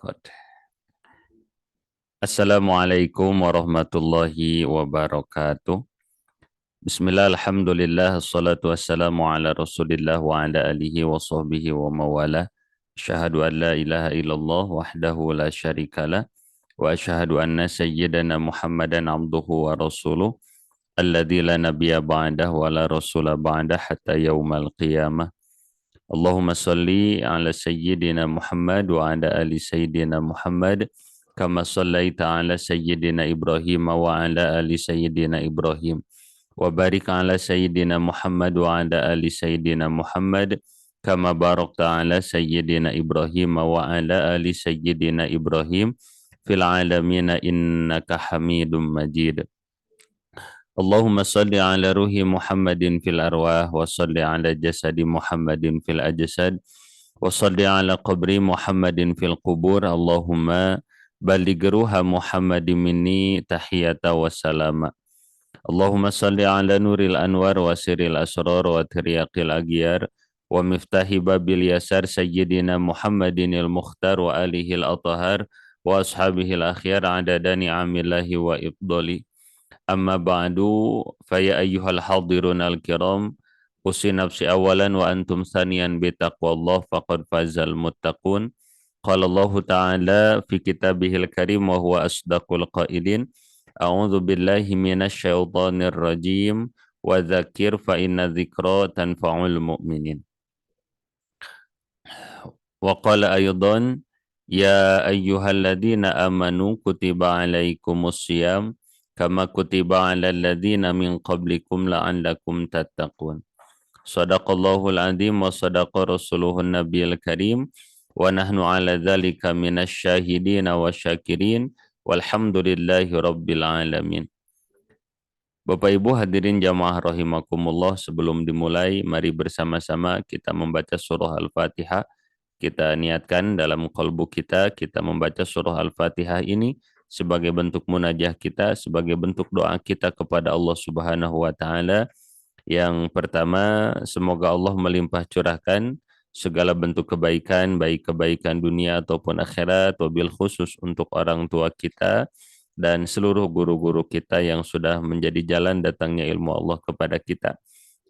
record. Assalamualaikum warahmatullahi wabarakatuh. Bismillah, alhamdulillah, assalatu wassalamu ala rasulillah wa ala alihi wa sahbihi wa mawala. Asyhadu an la ilaha illallah wahdahu la syarikalah. Wa asyhadu anna sayyidana Muhammadan abduhu wa rasuluh. Alladzi la nabiyya ba'dah wa la rasula ba'dah hatta yaumal qiyamah. Allahumma salli ala sayyidina Muhammad wa ala ali sayyidina Muhammad kama sallaita ala sayyidina Ibrahim wa ala ali sayyidina Ibrahim wa barik ala sayyidina Muhammad wa ala ali sayyidina Muhammad kama barakta ala sayyidina Ibrahim wa ala ali sayyidina Ibrahim fil alamin innaka Hamidum Majid. Allahumma salli ala ruhi Muhammadin fil arwah wa salli ala jasadi Muhammadin fil ajsad wa salli ala qabri Muhammadin fil qubur. Allahumma baligh ruha Muhammadin minni tahiyata wa salama. Allahumma salli ala nuril anwar wa siril asrar wa tiryaqil aghyar wa miftahi babil yasar sayyidina Muhammadin al-mukhtar wa alihi al-athhar wa ashabihi al-akhyar adada ni'amillahi wa ibdali. Amma ba'du, faya ayyuhal hadirun al-kiram, usi nafsi awalan wa antum thaniyan bitaqwallah faqad fazal muttaqun. Qala Allah Ta'ala fi kitabihil karim wa huwa asdaqul qailin. A'udzu billahi minasy syaithanir rajim wa dzakir fa inna dzikra tanfa'ul mu'minin. Wa qala aydan ya ayyuhalladzina amanu kutiba alaikumus syiyam kama kutiba 'alal ladzina min qablikum la'allakum tattaqun. Shadaqallahul 'azim wa shadaqa rasuluhun nabiyil karim wa nahnu 'ala dzalika minasy syahidin wasyakirin walhamdulillahi rabbil alamin. Bapak Ibu hadirin jamaah rahimakumullah, sebelum dimulai mari bersama-sama kita membaca surah Al-Fatihah. Kita niatkan dalam qalbu kita membaca surah Al-Fatihah ini sebagai bentuk munajah kita, sebagai bentuk doa kita kepada Allah Subhanahu wa taala. Yang pertama, semoga Allah melimpah curahkan segala bentuk kebaikan, baik kebaikan dunia ataupun akhirat, wabil khusus untuk orang tua kita dan seluruh guru-guru kita yang sudah menjadi jalan datangnya ilmu Allah kepada kita.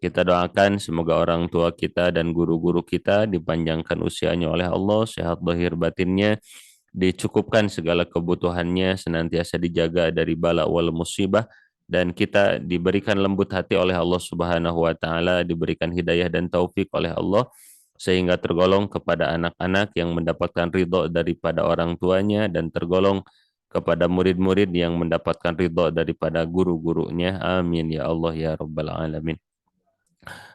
Kita doakan semoga orang tua kita dan guru-guru kita dipanjangkan usianya oleh Allah, sehat zahir batinnya, dicukupkan segala kebutuhannya, senantiasa dijaga dari bala wal musibah, dan kita diberikan lembut hati oleh Allah Subhanahu wa taala, diberikan hidayah dan taufik oleh Allah sehingga tergolong kepada anak-anak yang mendapatkan ridho daripada orang tuanya dan tergolong kepada murid-murid yang mendapatkan ridho daripada guru-gurunya. Amin ya Allah ya rabbal alamin.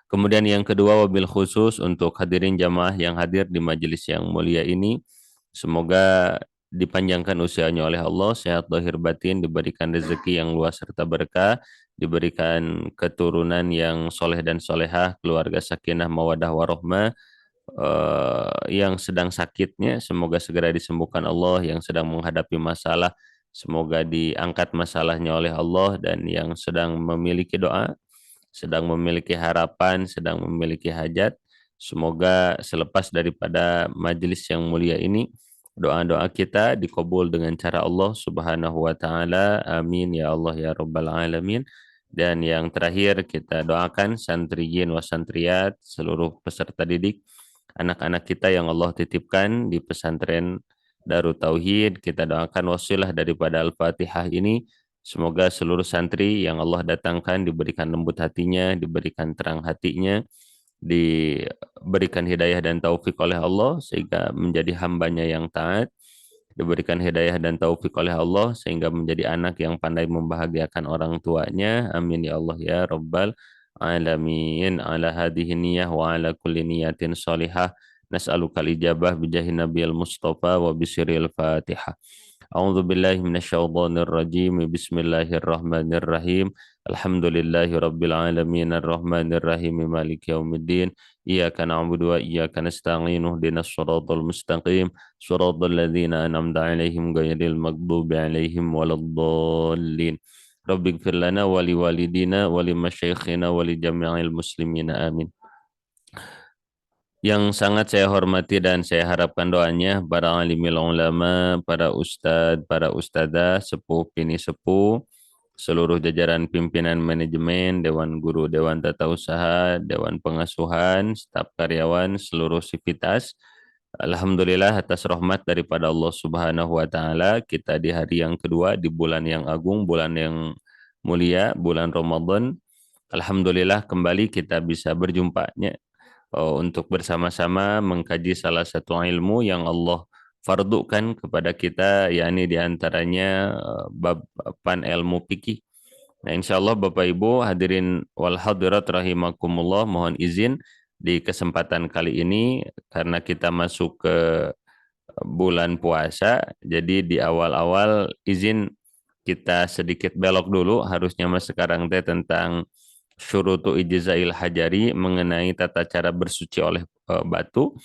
Kemudian yang kedua, wabil khusus untuk hadirin jamaah yang hadir di majelis yang mulia ini, semoga dipanjangkan usianya oleh Allah, sehat zahir batin, diberikan rezeki yang luas serta berkah, diberikan keturunan yang soleh dan solehah, keluarga sakinah mawadah warohmah, yang sedang sakitnya semoga segera disembuhkan Allah, yang sedang menghadapi masalah semoga diangkat masalahnya oleh Allah, dan yang sedang memiliki doa, sedang memiliki harapan, sedang memiliki hajat, semoga selepas daripada majelis yang mulia ini doa-doa kita dikabul dengan cara Allah Subhanahu wa taala. Amin ya Allah ya rabbal alamin. Dan yang terakhir kita doakan santriyin wa santriyat, seluruh peserta didik, anak-anak kita yang Allah titipkan di pesantren Darut Tauhid, kita doakan wasilah daripada Al-Fatihah ini. Semoga seluruh santri yang Allah datangkan diberikan lembut hatinya, diberikan terang hatinya, diberikan hidayah dan taufik oleh Allah sehingga menjadi hambanya yang taat, diberikan hidayah dan taufik oleh Allah sehingga menjadi anak yang pandai membahagiakan orang tuanya. Amin ya Allah ya rabbal alamin. Ala hadhihi niyah wa ala kulli niyatin salihah nas'alukal ijabah bijahi nabiyil mustafa wa bisiril fatihah. A'udzu billahi minasyaitonir rajim. Bismillahirrahmanirrahim. Alhamdulillahi rabbil alamin arrahmanir rahim maliki yaumiddin. Iyyaka na'budu wa iyyaka nasta'in. Ihdinas shiratal mustaqim. Shiratal ladzina an'amta 'alaihim ghairil maghdubi 'alaihim waladdallin. Rabbighfir lana wa liwalidina wa limasyayikhina wa li jami'il muslimina amin. Yang sangat saya hormati dan saya harapkan doanya para alimil ulama, para ustadz, para ustadzah, sepuh bini sepuh, seluruh jajaran pimpinan manajemen, dewan guru, dewan tata usaha, dewan pengasuhan, staf karyawan, seluruh sivitas. Alhamdulillah atas rahmat daripada Allah Subhanahu wa taala, kita di hari yang kedua di bulan yang agung, bulan yang mulia, bulan Ramadan. Alhamdulillah kembali kita bisa berjumpanya untuk bersama-sama mengkaji salah satu ilmu yang Allah fardukan kepada kita, yakni diantaranya bab ilmu fikih. Nah, insya Allah Bapak Ibu hadirin wal hadirat rahimakumullah, mohon izin di kesempatan kali ini karena kita masuk ke bulan puasa, jadi di awal-awal izin kita sedikit belok dulu, harusnya mas sekarang teh tentang syurutu ijzail hajari, mengenai tata cara bersuci oleh batu.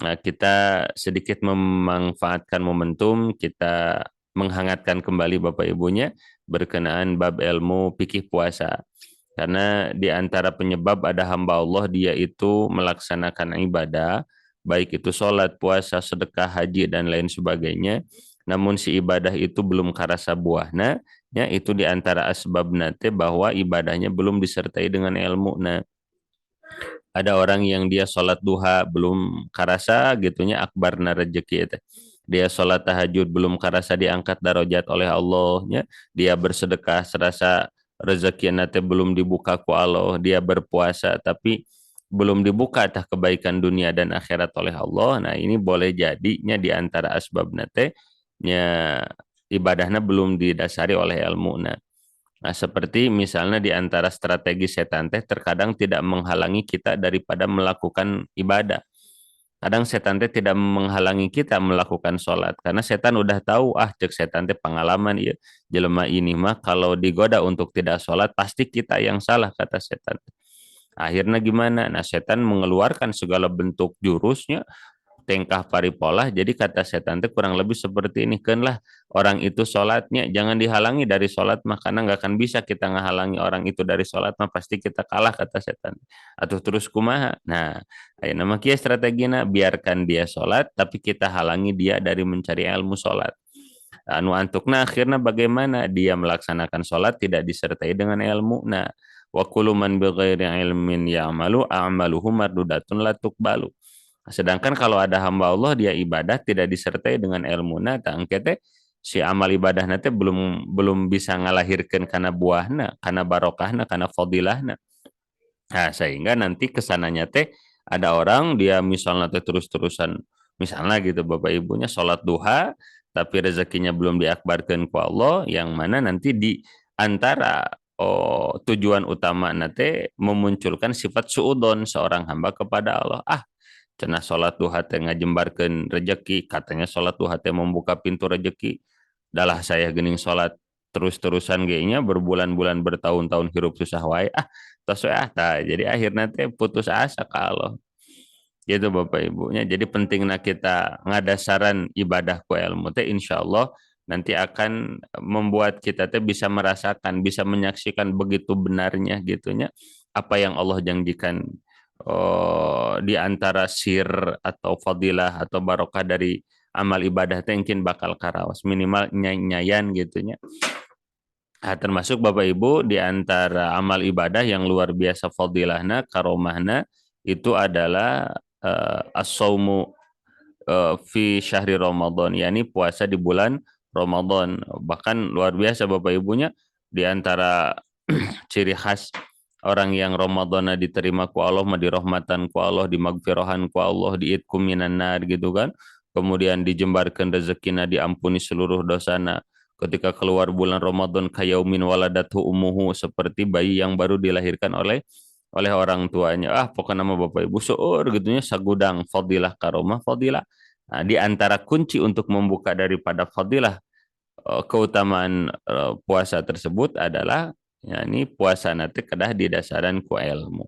Nah, kita sedikit memanfaatkan momentum, kita menghangatkan kembali Bapak Ibunya berkenaan bab ilmu fikih puasa. Karena di antara penyebab ada hamba Allah, dia itu melaksanakan ibadah, baik itu sholat, puasa, sedekah, haji, dan lain sebagainya. Namun si ibadah itu belum karasa buahna, ya itu di antara asbab nate bahwa ibadahnya belum disertai dengan ilmu. Nah, ada orang yang dia sholat duha belum karasa gitunya akbarna rezeki itu. Dia sholat tahajud belum karasa diangkat darajat oleh Allahnya. Dia bersedekah serasa rezeki nate belum dibuka ku Allah. Dia berpuasa tapi belum dibuka tah kebaikan dunia dan akhirat oleh Allah. Nah, ini boleh jadinya di antara asbab nate nya ibadahnya belum didasari oleh ilmu. Nah, seperti misalnya di antara strategi setan teh terkadang tidak menghalangi kita daripada melakukan ibadah. Kadang setan teh tidak menghalangi kita melakukan sholat karena setan udah tahu, ah cek setan teh pengalaman ya jelema ini mah kalau digoda untuk tidak sholat pasti kita yang salah kata setan. Akhirnya gimana? Nah, setan mengeluarkan segala bentuk jurusnya, tingkah paripolah. Jadi kata setan itu kurang lebih seperti ini, kan lah orang itu sholatnya jangan dihalangi dari sholat mah, karena nggak akan bisa kita menghalangi orang itu dari sholat mah, pasti kita kalah kata setan. Atau terus kumaha. Nah, ayo nama kia strateginya biarkan dia sholat tapi kita halangi dia dari mencari ilmu sholat. Anu antukna akhirnya bagaimana dia melaksanakan sholat tidak disertai dengan ilmu. Nah, wa kullu man bighairi ilmin ya'malu a'maluhu mardudatun la tuqbalu. Sedangkan kalau ada hamba Allah dia ibadah tidak disertai dengan ilmu, nah tangkete si amal ibadah nanti belum belum bisa ngalahirkan karena buahna, karena barokahna, karena fadilahna. Nah, sehingga nanti kesananya teh ada orang dia misalnya teh terus-terusan misalnya gitu Bapak Ibunya sholat duha tapi rezekinya belum diakbarkan ku Allah, yang mana nanti di antara tujuan utama nanti memunculkan sifat suudon seorang hamba kepada Allah. Ah, cenah sholat duha teh ngajembarkeun rejeki, katanya sholat duha teh membuka pintu rejeki. Dalah saya gening sholat terus-terusan nya berbulan-bulan bertahun-tahun hirup susah wae. Ah, tos we ah tah. Jadi akhirnya teh putus asa kalau gitu Bapak Ibunya. Jadi pentingnya kita ngadasaran ibadah ku ilmu teh insyaallah nanti akan membuat kita teh bisa merasakan, bisa menyaksikan begitu benarnya gitunya apa yang Allah janjikan di antara sir atau fadilah atau barokah dari amal ibadah teh mungkin bakal karaos minimal nyayan gitunya. Nah, termasuk Bapak Ibu di antara amal ibadah yang luar biasa fadilahna karomahna itu adalah as-saumu fi syahri Ramadan, yakni puasa di bulan Ramadan. Bahkan luar biasa Bapak Ibunya di antara ciri khas orang yang Ramadan diterima ku Allah, dirahmatan ku Allah, dimagfirohan ku Allah, diitku minan nar gitu kan. Kemudian dijembarkan rezekina, diampuni seluruh dosana. Ketika keluar bulan Ramadan kayaumin waladatu umuhu, seperti bayi yang baru dilahirkan oleh orang tuanya. Ah, pokoknya nama Bapak Ibu seueur gitunya sagudang fadilah karomah fadilah. Nah, di antara kunci untuk membuka daripada fadilah keutamaan puasa tersebut adalah yakni puasa nanti kedah didasaran ku ilmu.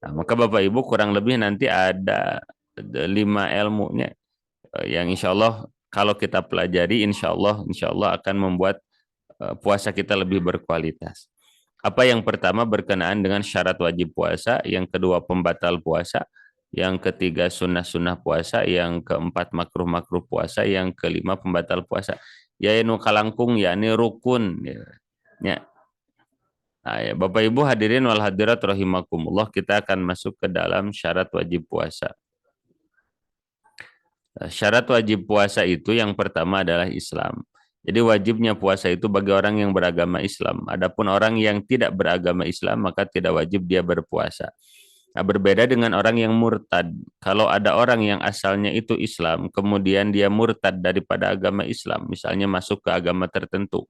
Nah, maka Bapak Ibu kurang lebih nanti ada 5 ilmunya yang insya Allah kalau kita pelajari insya Allah akan membuat puasa kita lebih berkualitas. Apa yang pertama berkenaan dengan syarat wajib puasa, yang kedua pembatal puasa, yang ketiga sunnah-sunnah puasa, yang keempat makruh-makruh puasa, yang kelima pembatal puasa. Ya nu kalangkung yakni rukun ya. Ya. Nah, ya, Bapak Ibu hadirin wal hadirat rahimakumullah, kita akan masuk ke dalam syarat wajib puasa. Syarat wajib puasa itu yang pertama adalah Islam. Jadi wajibnya puasa itu bagi orang yang beragama Islam. Adapun orang yang tidak beragama Islam maka tidak wajib dia berpuasa. Nah, berbeda dengan orang yang murtad. Kalau ada orang yang asalnya itu Islam, kemudian dia murtad daripada agama Islam, misalnya masuk ke agama tertentu,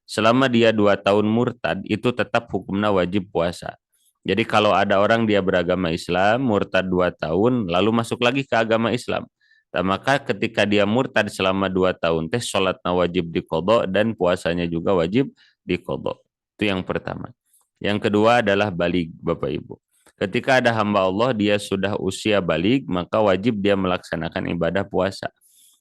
selama dia 2 tahun murtad, itu tetap hukumnya wajib puasa. Jadi kalau ada orang dia beragama Islam, murtad 2 tahun, lalu masuk lagi ke agama Islam. Nah, maka ketika dia murtad selama 2 tahun, sholatnya wajib dikodok dan puasanya juga wajib dikodok. Itu yang pertama. Yang kedua adalah balik, Bapak Ibu. Ketika ada hamba Allah, dia sudah usia balik, maka wajib dia melaksanakan ibadah puasa.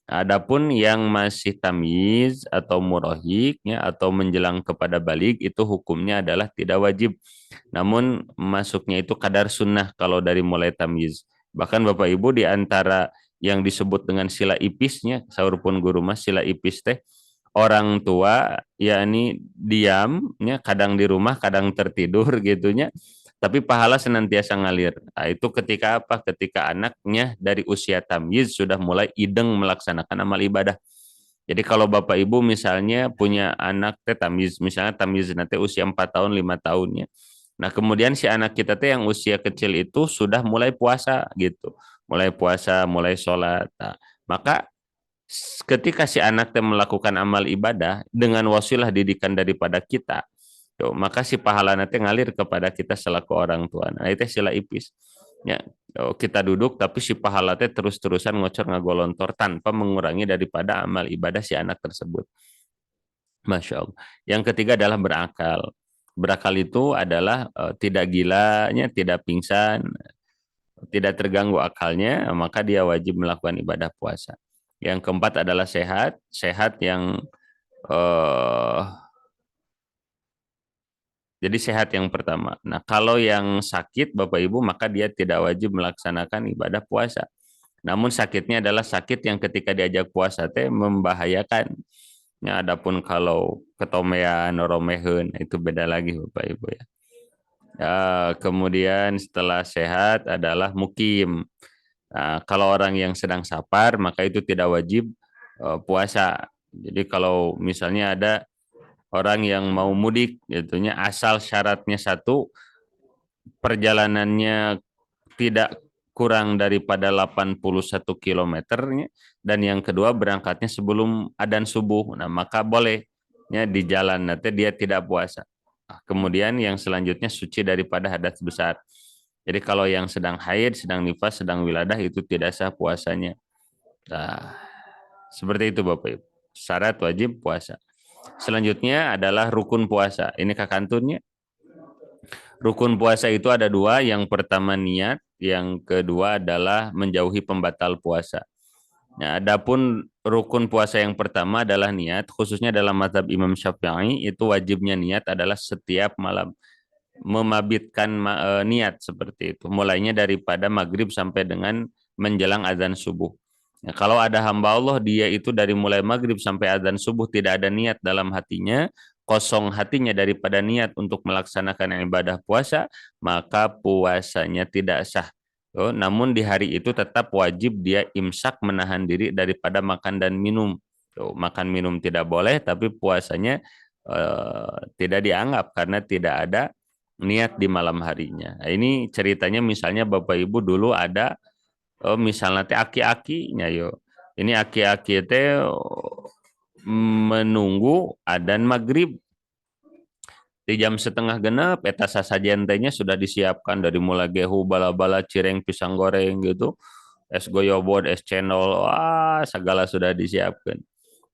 Adapun yang masih tamyiz atau murahik ya, atau menjelang kepada balik itu hukumnya adalah tidak wajib. Namun masuknya itu kadar sunnah kalau dari mulai tamyiz. Bahkan Bapak Ibu di antara yang disebut dengan sila ipisnya, sahur pun guru mas sila ipis teh, orang tua yakni diam ya, kadang di rumah kadang tertidur gitunya, tapi pahala senantiasa ngalir. Nah, itu ketika apa? Ketika anaknya dari usia tamyiz sudah mulai ideng melaksanakan amal ibadah. Jadi kalau Bapak Ibu misalnya punya anak teh tamyiz, misalnya tamyiz nanti usia 4 tahun, 5 tahunnya. Nah, kemudian si anak kita teh yang usia kecil itu sudah mulai puasa gitu. Mulai puasa, mulai sholat. Nah, maka ketika si anak teh melakukan amal ibadah dengan wasilah didikan daripada kita, yo, maka si pahala nanti ngalir kepada kita selaku orang tua. Nah, itu sila ipis. Ya, yo, kita duduk tapi si pahala teh terus-terusan ngocor ngagolontor tanpa mengurangi daripada amal ibadah si anak tersebut. Masya Allah. Yang ketiga adalah berakal. Berakal itu adalah tidak gilanya, tidak pingsan, tidak terganggu akalnya, maka dia wajib melakukan ibadah puasa. Yang keempat adalah sehat, sehat yang eh, jadi sehat yang pertama. Nah, kalau yang sakit Bapak Ibu maka dia tidak wajib melaksanakan ibadah puasa. Namun sakitnya adalah sakit yang ketika diajak puasa teh membahayakan. Ya, adapun kalau ketomean, romehun itu beda lagi Bapak Ibu ya. Ya, kemudian setelah sehat adalah mukim. Nah, kalau orang yang sedang sapar maka itu tidak wajib puasa. Jadi kalau misalnya ada orang yang mau mudik, gitunya asal syaratnya satu, perjalanannya tidak kurang daripada 81 kilometernya, dan yang kedua berangkatnya sebelum adzan subuh. Nah, maka bolehnya di jalan nanti dia tidak puasa. Nah, kemudian yang selanjutnya suci daripada hadas besar. Jadi kalau yang sedang haid, sedang nifas, sedang wiladah itu tidak sah puasanya. Nah, seperti itu Bapak Ibu. Syarat wajib puasa. Selanjutnya adalah rukun puasa. Ini kakantunnya. Rukun puasa itu ada dua. Yang pertama niat, yang kedua adalah menjauhi pembatal puasa. Nah, adapun rukun puasa yang pertama adalah niat, khususnya dalam mazhab Imam Syafi'i itu wajibnya niat adalah setiap malam memabitkan niat seperti itu. Mulainya daripada maghrib sampai dengan menjelang azan subuh. Nah, kalau ada hamba Allah dia itu dari mulai maghrib sampai azan subuh tidak ada niat dalam hatinya, kosong hatinya daripada niat untuk melaksanakan ibadah puasa, maka puasanya tidak sah. Oh, namun di hari itu tetap wajib dia imsak menahan diri daripada makan dan minum. Oh, makan minum tidak boleh, tapi puasanya tidak dianggap karena tidak ada niat di malam harinya. Nah, ini ceritanya misalnya Bapak Ibu dulu ada misalnya teh aki-akinya yo. Ini aki-aki teh menunggu adzan maghrib di jam setengah genap eta sasajen tehnya sudah disiapkan dari mulai gehu bala-bala cireng pisang goreng gitu, es goyobot, es cendol, wah segala sudah disiapkan.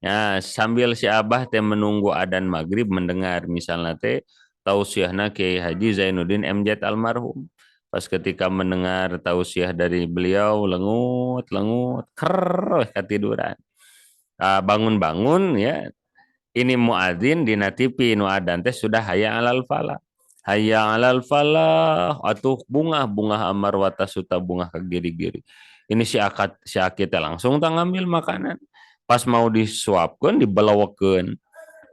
Ya, sambil si Abah teh menunggu adzan maghrib mendengar misalnya teh tausiahna Kiai Haji Zainuddin MZ almarhum. Pas ketika mendengar tausiah dari beliau lengut lengut ker ketiduran. Bangun-bangun ya ini muadzin dina TV nu adzan teh sudah hayya alal falah. hayya 'alal falah, atuh bunga amar watasuta bunga ka giri-giri. Ini si Aki teh langsung tah ngambil makanan. Pas mau disuapkeun, dibelewekeun.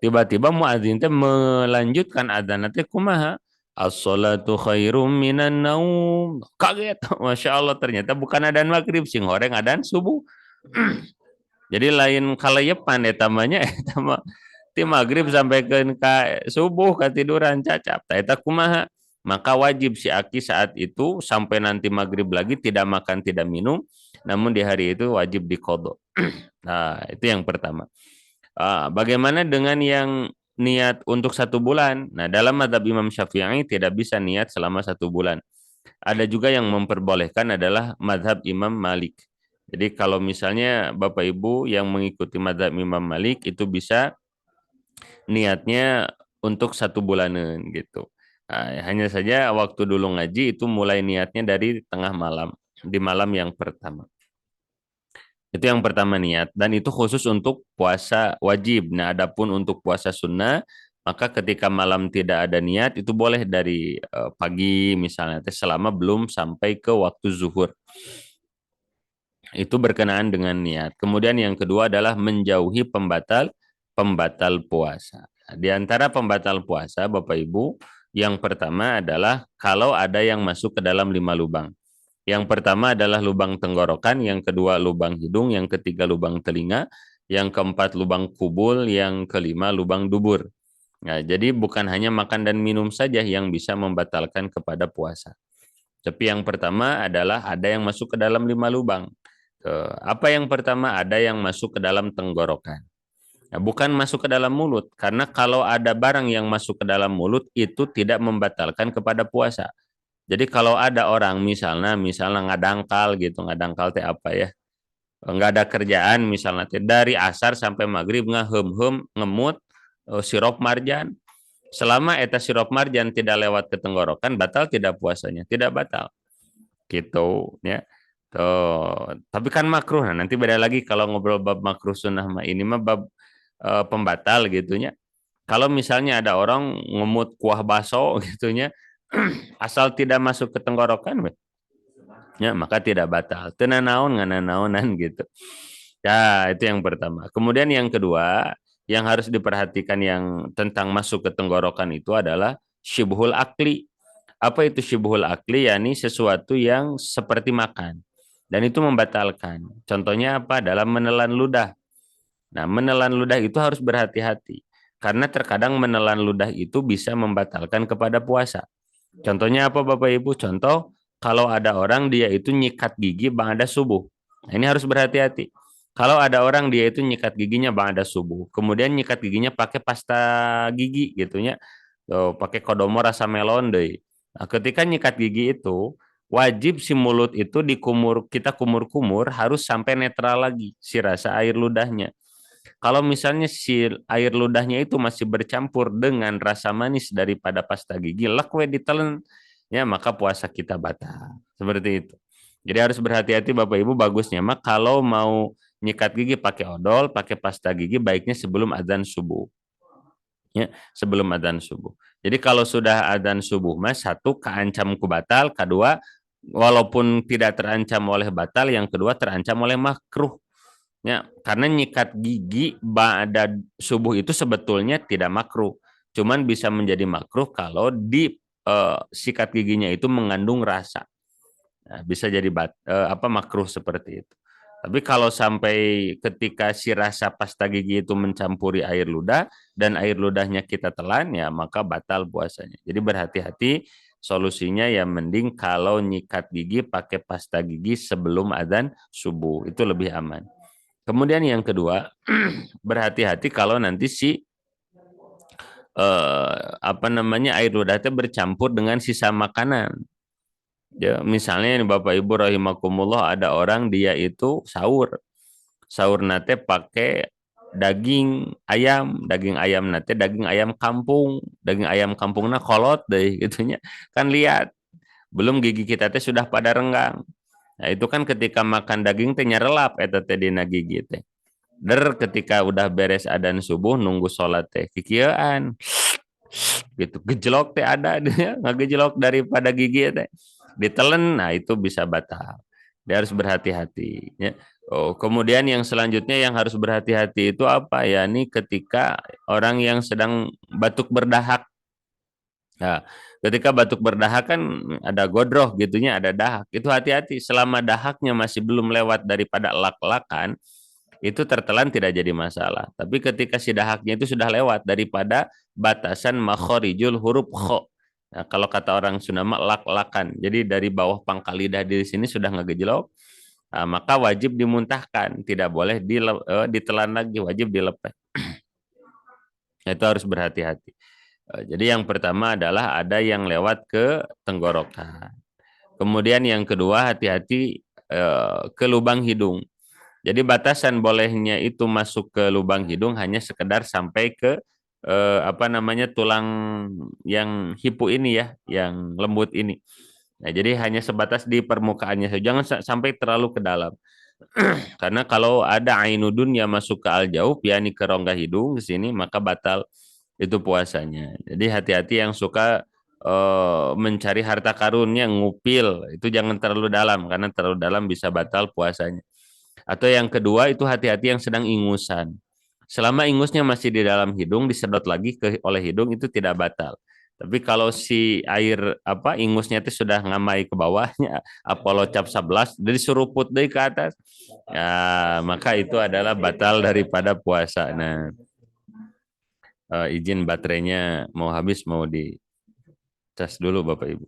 Tiba-tiba muadzin teh melanjutkan adzan teh kumaha? As-salatu khairum minan naum. Kaget, Masya Allah ternyata bukan adzan maghrib, sing horeng adzan subuh. Jadi lain kalayepan eta mah nya eta mah ti maghrib sampai ke subuh katiduran cacap. Tah eta kumaha? Maka wajib si Aki saat itu sampai nanti maghrib lagi tidak makan tidak minum, namun di hari itu wajib diqadha. Nah, itu yang pertama. Bagaimana dengan yang niat untuk 1 bulan? Nah, dalam mazhab Imam Syafi'i tidak bisa niat selama 1 bulan. Ada juga yang memperbolehkan adalah mazhab Imam Malik. Jadi kalau misalnya Bapak Ibu yang mengikuti mazhab Imam Malik itu bisa niatnya untuk 1 bulanan gitu. Hanya saja waktu dulu ngaji itu mulai niatnya dari tengah malam, di malam yang pertama. Itu yang pertama niat, dan itu khusus untuk puasa wajib. Nah, adapun untuk puasa sunnah, maka ketika malam tidak ada niat, itu boleh dari pagi misalnya, selama belum sampai ke waktu zuhur. Itu berkenaan dengan niat. Kemudian yang kedua adalah menjauhi pembatal puasa. Di antara pembatal puasa, Bapak Ibu, yang pertama adalah kalau ada yang masuk ke dalam 5 lubang. Yang pertama adalah lubang tenggorokan, yang kedua lubang hidung, yang ketiga lubang telinga, yang keempat lubang kubul, yang kelima lubang dubur. Nah, jadi bukan hanya makan dan minum saja yang bisa membatalkan kepada puasa. Tapi yang pertama adalah ada yang masuk ke dalam 5 lubang. Apa yang pertama? Ada yang masuk ke dalam tenggorokan. Nah, bukan masuk ke dalam mulut, karena kalau ada barang yang masuk ke dalam mulut itu tidak membatalkan kepada puasa. Jadi kalau ada orang misalnya ngadangkal gitu, ngadangkal teh apa ya? Nggak ada kerjaan misalnya teh dari asar sampai maghrib ngahem-hem ngemut sirop marjan. Selama eta sirop marjan tidak lewat ke tenggorokan, batal tidak puasanya? Tidak batal. Gitu ya. Tuh, tapi kan makruh. Nah, nanti beda lagi kalau ngobrol bab makruh sunnah mah, ini mah bab pembatal gitunya. Kalau misalnya ada orang ngemut kuah baso gitunya, asal tidak masuk ke tenggorokan, ya maka tidak batal. Tenanaon ngananaonan gitu. Ya, itu yang pertama. Kemudian yang kedua, yang harus diperhatikan yang tentang masuk ke tenggorokan itu adalah syibhul akli. Apa itu syibhul akli? Yani sesuatu yang seperti makan. Dan itu membatalkan. Contohnya apa? Dalam menelan ludah. Nah, menelan ludah itu harus berhati-hati. Karena terkadang menelan ludah itu bisa membatalkan kepada puasa. Contohnya apa Bapak Ibu? Contoh, kalau ada orang dia itu nyikat gigi ba'da subuh. Nah, ini harus berhati-hati. Kalau ada orang dia itu nyikat giginya ba'da subuh, kemudian nyikat giginya pakai pasta gigi gitu ya. Tuh, pakai kodomo rasa melon deh. Nah, ketika nyikat gigi itu wajib si mulut itu kita kumur-kumur harus sampai netral lagi si rasa air ludahnya. Kalau misalnya si air ludahnya itu masih bercampur dengan rasa manis daripada pasta gigi, lekwe ditelen, ya maka puasa kita batal. Seperti itu. Jadi harus berhati-hati Bapak Ibu, bagusnya mah kalau mau nyikat gigi pakai odol, pakai pasta gigi baiknya sebelum adzan subuh. Ya, sebelum adzan subuh. Jadi kalau sudah adzan subuh mas, satu keancam ku batal, kedua walaupun tidak terancam oleh batal, yang kedua terancam oleh makruh. Ya, karena nyikat gigi ba'da subuh itu sebetulnya tidak makruh. Cuman bisa menjadi makruh kalau di sikat giginya itu mengandung rasa. Nah, bisa jadi makruh seperti itu. Tapi kalau sampai ketika si rasa pasta gigi itu mencampuri air ludah dan air ludahnya kita telan, ya maka batal puasanya. Jadi berhati-hati, solusinya ya mending kalau nyikat gigi pakai pasta gigi sebelum adzan subuh, itu lebih aman. Kemudian yang kedua, berhati-hati kalau nanti si air ludahnya bercampur dengan sisa makanan. Ya, misalnya ini Bapak Ibu rahimakumullah, ada orang dia itu sahur nate pakai daging ayam nate daging ayam kampung, daging ayam kampungna kolot deh gitunya. Kan lihat, belum gigi kita teh sudah pada renggang. Nah, itu kan ketika makan daging teh nyarelap eta teh dina gigi teh. Ketika udah beres adzan subuh nunggu sholat teh kikieuan. gitu. Gejlok teh ada dia ngagejlok daripada gigi teh. Ditelen, nah itu bisa batal. Dia harus berhati-hati. Ya. Oh, kemudian yang selanjutnya yang harus berhati-hati itu apa ya? Ini ketika orang yang sedang batuk berdahak. Nah, ketika batuk berdahak kan ada godroh gitunya, ada dahak. Itu hati-hati. Selama dahaknya masih belum lewat daripada lak-lakan, itu tertelan tidak jadi masalah. Tapi ketika si dahaknya itu sudah lewat daripada batasan makhorijul huruf kho. Nah, kalau kata orang Sunda mah lak-lakan. Jadi dari bawah pangkal lidah di sini sudah ngegejlok, nah, maka wajib dimuntahkan, tidak boleh ditelan lagi, wajib dilepeh. Itu harus berhati-hati. Jadi yang pertama adalah ada yang lewat ke tenggorokan. Kemudian yang kedua hati-hati ke lubang hidung. Jadi batasan bolehnya itu masuk ke lubang hidung hanya sekedar sampai ke apa namanya tulang yang hipu ini ya, yang lembut ini. Nah, jadi hanya sebatas di permukaannya saja, jangan sampai terlalu ke dalam. Karena kalau ada ainudun yang masuk ke aljauf, yakni ke rongga hidung ke sini, maka batal itu puasanya. Jadi hati-hati yang suka mencari harta karunnya, ngupil, itu jangan terlalu dalam, karena terlalu dalam bisa batal puasanya. Atau yang kedua itu hati-hati yang sedang ingusan. Selama ingusnya masih di dalam hidung, disedot lagi oleh hidung itu tidak batal. Tapi kalau si air apa ingusnya itu sudah ngamai ke bawahnya, Apollo cap 11, dari suruput dari ke atas, ya, maka itu adalah batal daripada puasa. Nah, izin baterainya mau habis, mau dicas dulu Bapak Ibu.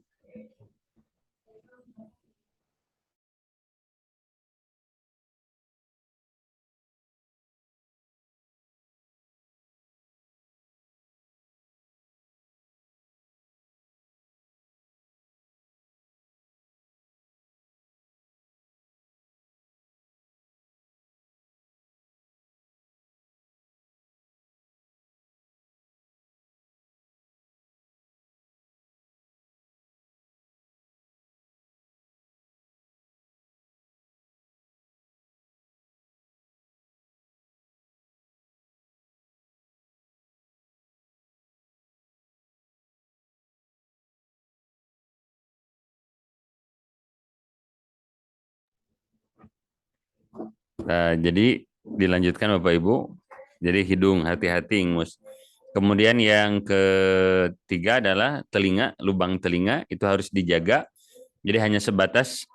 Nah, jadi dilanjutkan Bapak Ibu. Jadi hidung hati-hati ingus. Kemudian yang ketiga adalah telinga, lubang telinga itu harus dijaga. Jadi hanya sebatas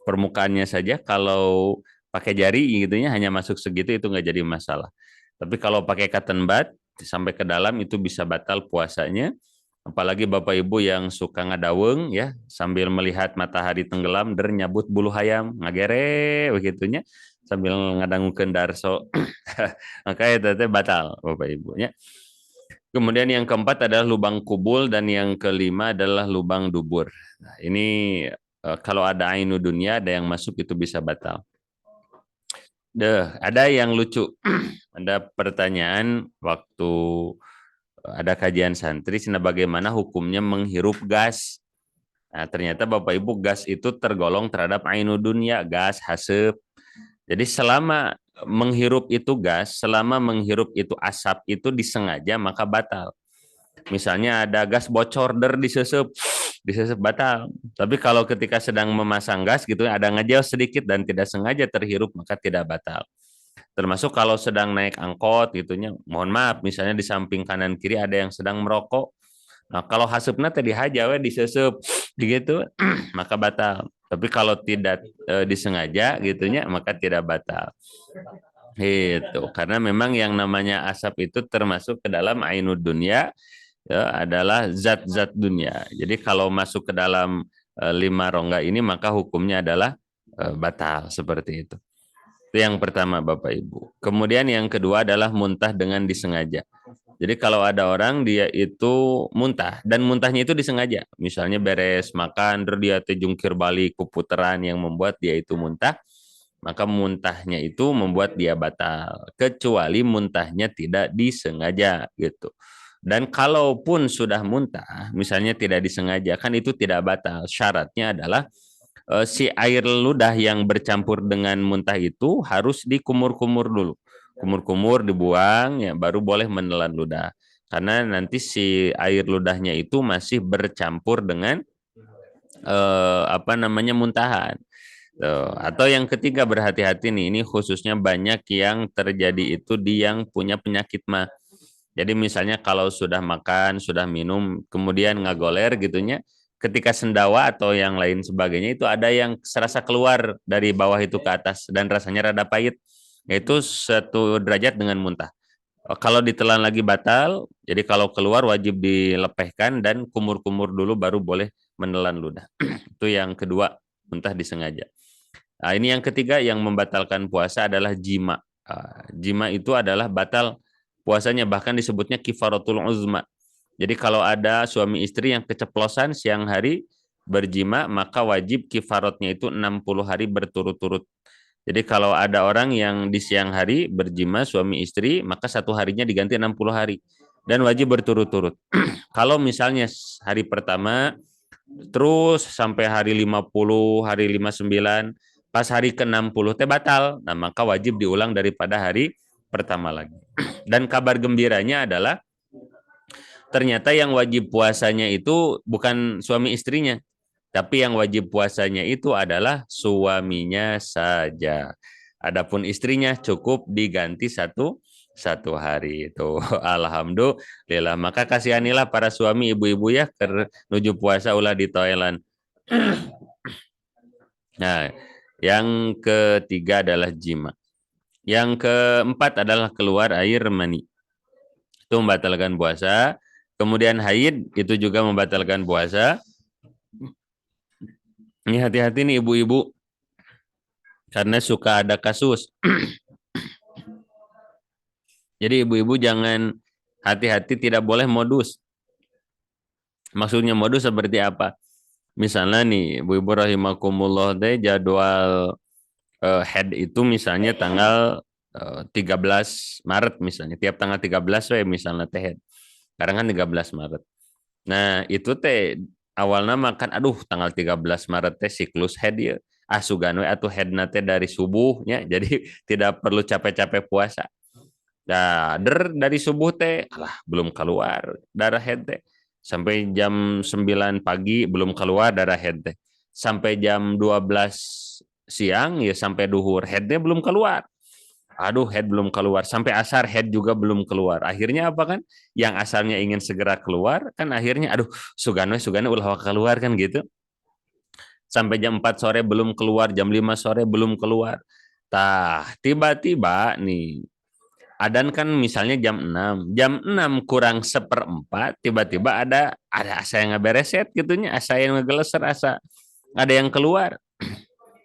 permukaannya saja. Kalau pakai jari gitu ya hanya masuk segitu itu nggak jadi masalah. Tapi kalau pakai cotton bud sampai ke dalam itu bisa batal puasanya. Apalagi Bapak Ibu yang suka ngadaweng ya sambil melihat matahari tenggelam der nyabut bulu hayam ngagere begitunya sambil ngadangukeun darso. Maka itu teh batal Bapak Ibu ya. Kemudian yang keempat adalah lubang kubul dan yang kelima adalah lubang dubur. Nah, ini kalau ada ainu dunia ada yang masuk itu bisa batal. Ada yang lucu. Ada pertanyaan waktu ada kajian santri, bagaimana hukumnya menghirup gas. Nah, ternyata Bapak Ibu gas itu tergolong terhadap ainu dunia, gas, hasep. Jadi selama menghirup itu gas, selama menghirup itu asap itu disengaja maka batal. Misalnya ada gas bocor disesep batal. Tapi kalau ketika sedang memasang gas gitu ada ngejauh sedikit dan tidak sengaja terhirup maka tidak batal. Termasuk kalau sedang naik angkot gitunya, mohon maaf misalnya di samping kanan kiri ada yang sedang merokok. Nah, kalau hasupna tadi haja we disesep gitu maka batal. Tapi kalau tidak disengaja gitunya maka tidak batal. Itu karena memang yang namanya asap itu termasuk ke dalam ainud dunia ya, adalah zat-zat dunia. Jadi kalau masuk ke dalam lima rongga ini maka hukumnya adalah batal seperti itu. Itu yang pertama Bapak Ibu. Kemudian yang kedua adalah muntah dengan disengaja. Jadi kalau ada orang dia itu muntah dan muntahnya itu disengaja. Misalnya beres makan terus dia jungkir balik kuputaran yang membuat dia itu muntah, maka muntahnya itu membuat dia batal. Kecuali muntahnya tidak disengaja gitu. Dan kalaupun sudah muntah, misalnya tidak disengaja, kan itu tidak batal. Syaratnya adalah si air ludah yang bercampur dengan muntah itu harus dikumur-kumur dulu. Kumur-kumur dibuang ya baru boleh menelan ludah. karena nanti si air ludahnya itu masih bercampur dengan muntahan. Tuh. Atau yang ketiga, berhati-hati nih, ini khususnya banyak yang terjadi itu di yang punya penyakit mah. Jadi misalnya kalau sudah makan, sudah minum, kemudian ngagoler gitunya, ketika sendawa atau yang lain sebagainya itu ada yang serasa keluar dari bawah itu ke atas dan rasanya rada pahit, yaitu satu derajat dengan muntah. Kalau ditelan lagi batal, jadi kalau keluar wajib dilepehkan dan kumur-kumur dulu baru boleh menelan ludah. Itu yang kedua, muntah disengaja. Nah, ini yang ketiga yang membatalkan puasa adalah jima. Jima itu adalah batal puasanya, bahkan disebutnya kifaratul uzma. Jadi kalau ada suami istri yang keceplosan siang hari berjima, maka wajib kifaratnya itu 60 hari berturut-turut. Jadi kalau ada orang yang di siang hari berjima suami istri, maka satu harinya diganti 60 hari. Dan wajib berturut-turut. Kalau misalnya hari pertama, terus sampai hari 50, hari 59, pas hari ke-60 teh batal. Nah, maka wajib diulang daripada hari pertama lagi. Dan kabar gembiranya adalah ternyata yang wajib puasanya itu bukan suami istrinya, tapi yang wajib puasanya itu adalah suaminya saja. Adapun istrinya cukup diganti satu hari itu. Alhamdulillah. Maka kasihanilah para suami ibu-ibu ya nuju puasa ulah di Thailand. Nah, yang ketiga adalah jima. Yang keempat adalah keluar air mani. Itu membatalkan puasa. Kemudian haid itu juga membatalkan puasa. Ini hati-hati nih ibu-ibu. Karena suka ada kasus. Jadi ibu-ibu jangan hati-hati, tidak boleh modus. Maksudnya modus seperti apa? Misalnya nih, ibu-ibu rahimakumullah deh jadwal head itu misalnya tanggal 13 Maret misalnya. Tiap tanggal 13 misalnya teh head. Sekarang kan 13 Maret. Nah, itu teh awalnya makan aduh tanggal 13 Maret teh siklus head ya. Sugan we atuh head nate dari subuhnya. Jadi tidak perlu capek-capek puasa. Nah, dari subuh teh alah belum keluar darah head teh. Sampai jam 9 pagi belum keluar darah head teh. Sampai jam 12 siang ya sampai duhur headnya belum keluar. Aduh, head belum keluar. Sampai asar head juga belum keluar. Akhirnya apa kan? Yang asalnya ingin segera keluar kan akhirnya aduh sugano ulah keluar kan gitu. Sampai jam 4 sore belum keluar, jam 5 sore belum keluar. Tah, tiba-tiba nih adan kan misalnya jam 6 kurang seperempat tiba-tiba ada asa yang ngebereset gitunya, asa yang ngegeleser, asa ada yang keluar.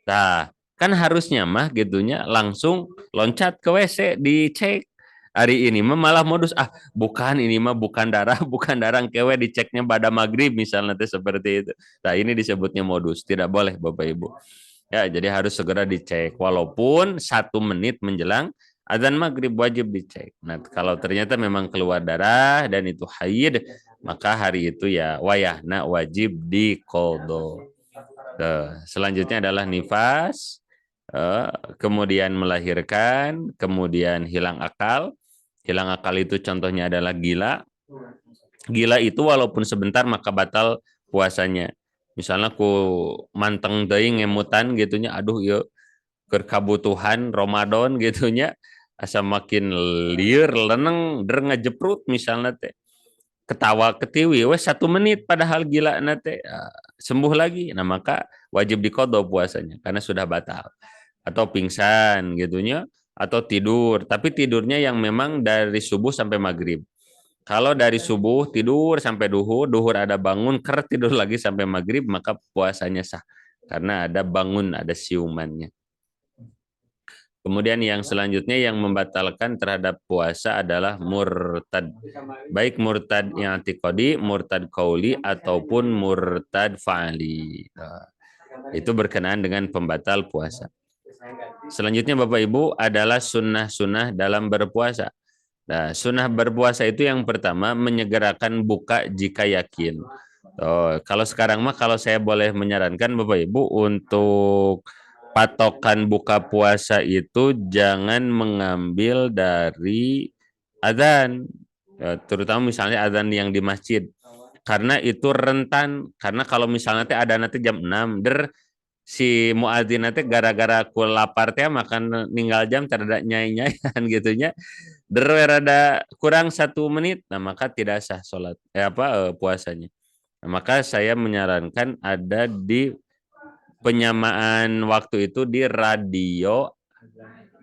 Nah, kan harusnya mah gitunya langsung loncat ke WC dicek. Hari ini mah malah modus bukan ini mah bukan darah bukan darah kewe diceknya pada maghrib misalnya nanti seperti itu. Nah ini disebutnya modus, tidak boleh Bapak Ibu. Ya, jadi harus segera dicek. Walaupun 1 menit menjelang azan maghrib wajib dicek. Nah, kalau ternyata memang keluar darah dan itu haid, maka hari itu ya wayahna wajib diqodho. Selanjutnya adalah nifas, kemudian melahirkan, kemudian hilang akal. Hilang akal itu contohnya adalah gila. Gila itu walaupun sebentar maka batal puasanya. Misalnya ku manteng deui ngemutan gitunya, aduh yuk kebutuhan Ramadan gitunya, asa makin liur leneng der ngejeprut misalnya teh. Ketawa ketiwi 1 menit padahal gila nate sembuh lagi. Nah, maka wajib diqodho puasanya karena sudah batal. Atau pingsan gitunya atau tidur, tapi tidurnya yang memang dari subuh sampai maghrib. Kalau dari subuh tidur sampai duhur, duhur ada bangun, tidur lagi sampai maghrib, maka puasanya sah. Karena ada bangun, ada siumannya. Kemudian yang selanjutnya yang membatalkan terhadap puasa adalah murtad. Baik murtad yang i'tiqadi, murtad qauli, ataupun murtad fa'ali. Nah, itu berkenaan dengan pembatal puasa. Selanjutnya Bapak Ibu adalah sunnah-sunnah dalam berpuasa. Nah, sunnah berpuasa itu yang pertama menyegerakan buka jika yakin. Kalau sekarang mah kalau saya boleh menyarankan Bapak Ibu untuk patokan buka puasa itu jangan mengambil dari azan. terutama misalnya adzan yang di masjid. Karena itu rentan, karena kalau misalnya teh ada nanti jam 6, si muadzin nanti gara-gara ku lapar teh makan ninggal jam terada nyai-nyaian gitunya. Rada kurang 1 menit, nah maka tidak sah sholat puasanya. Nah, maka saya menyarankan ada di penyamaan waktu itu di radio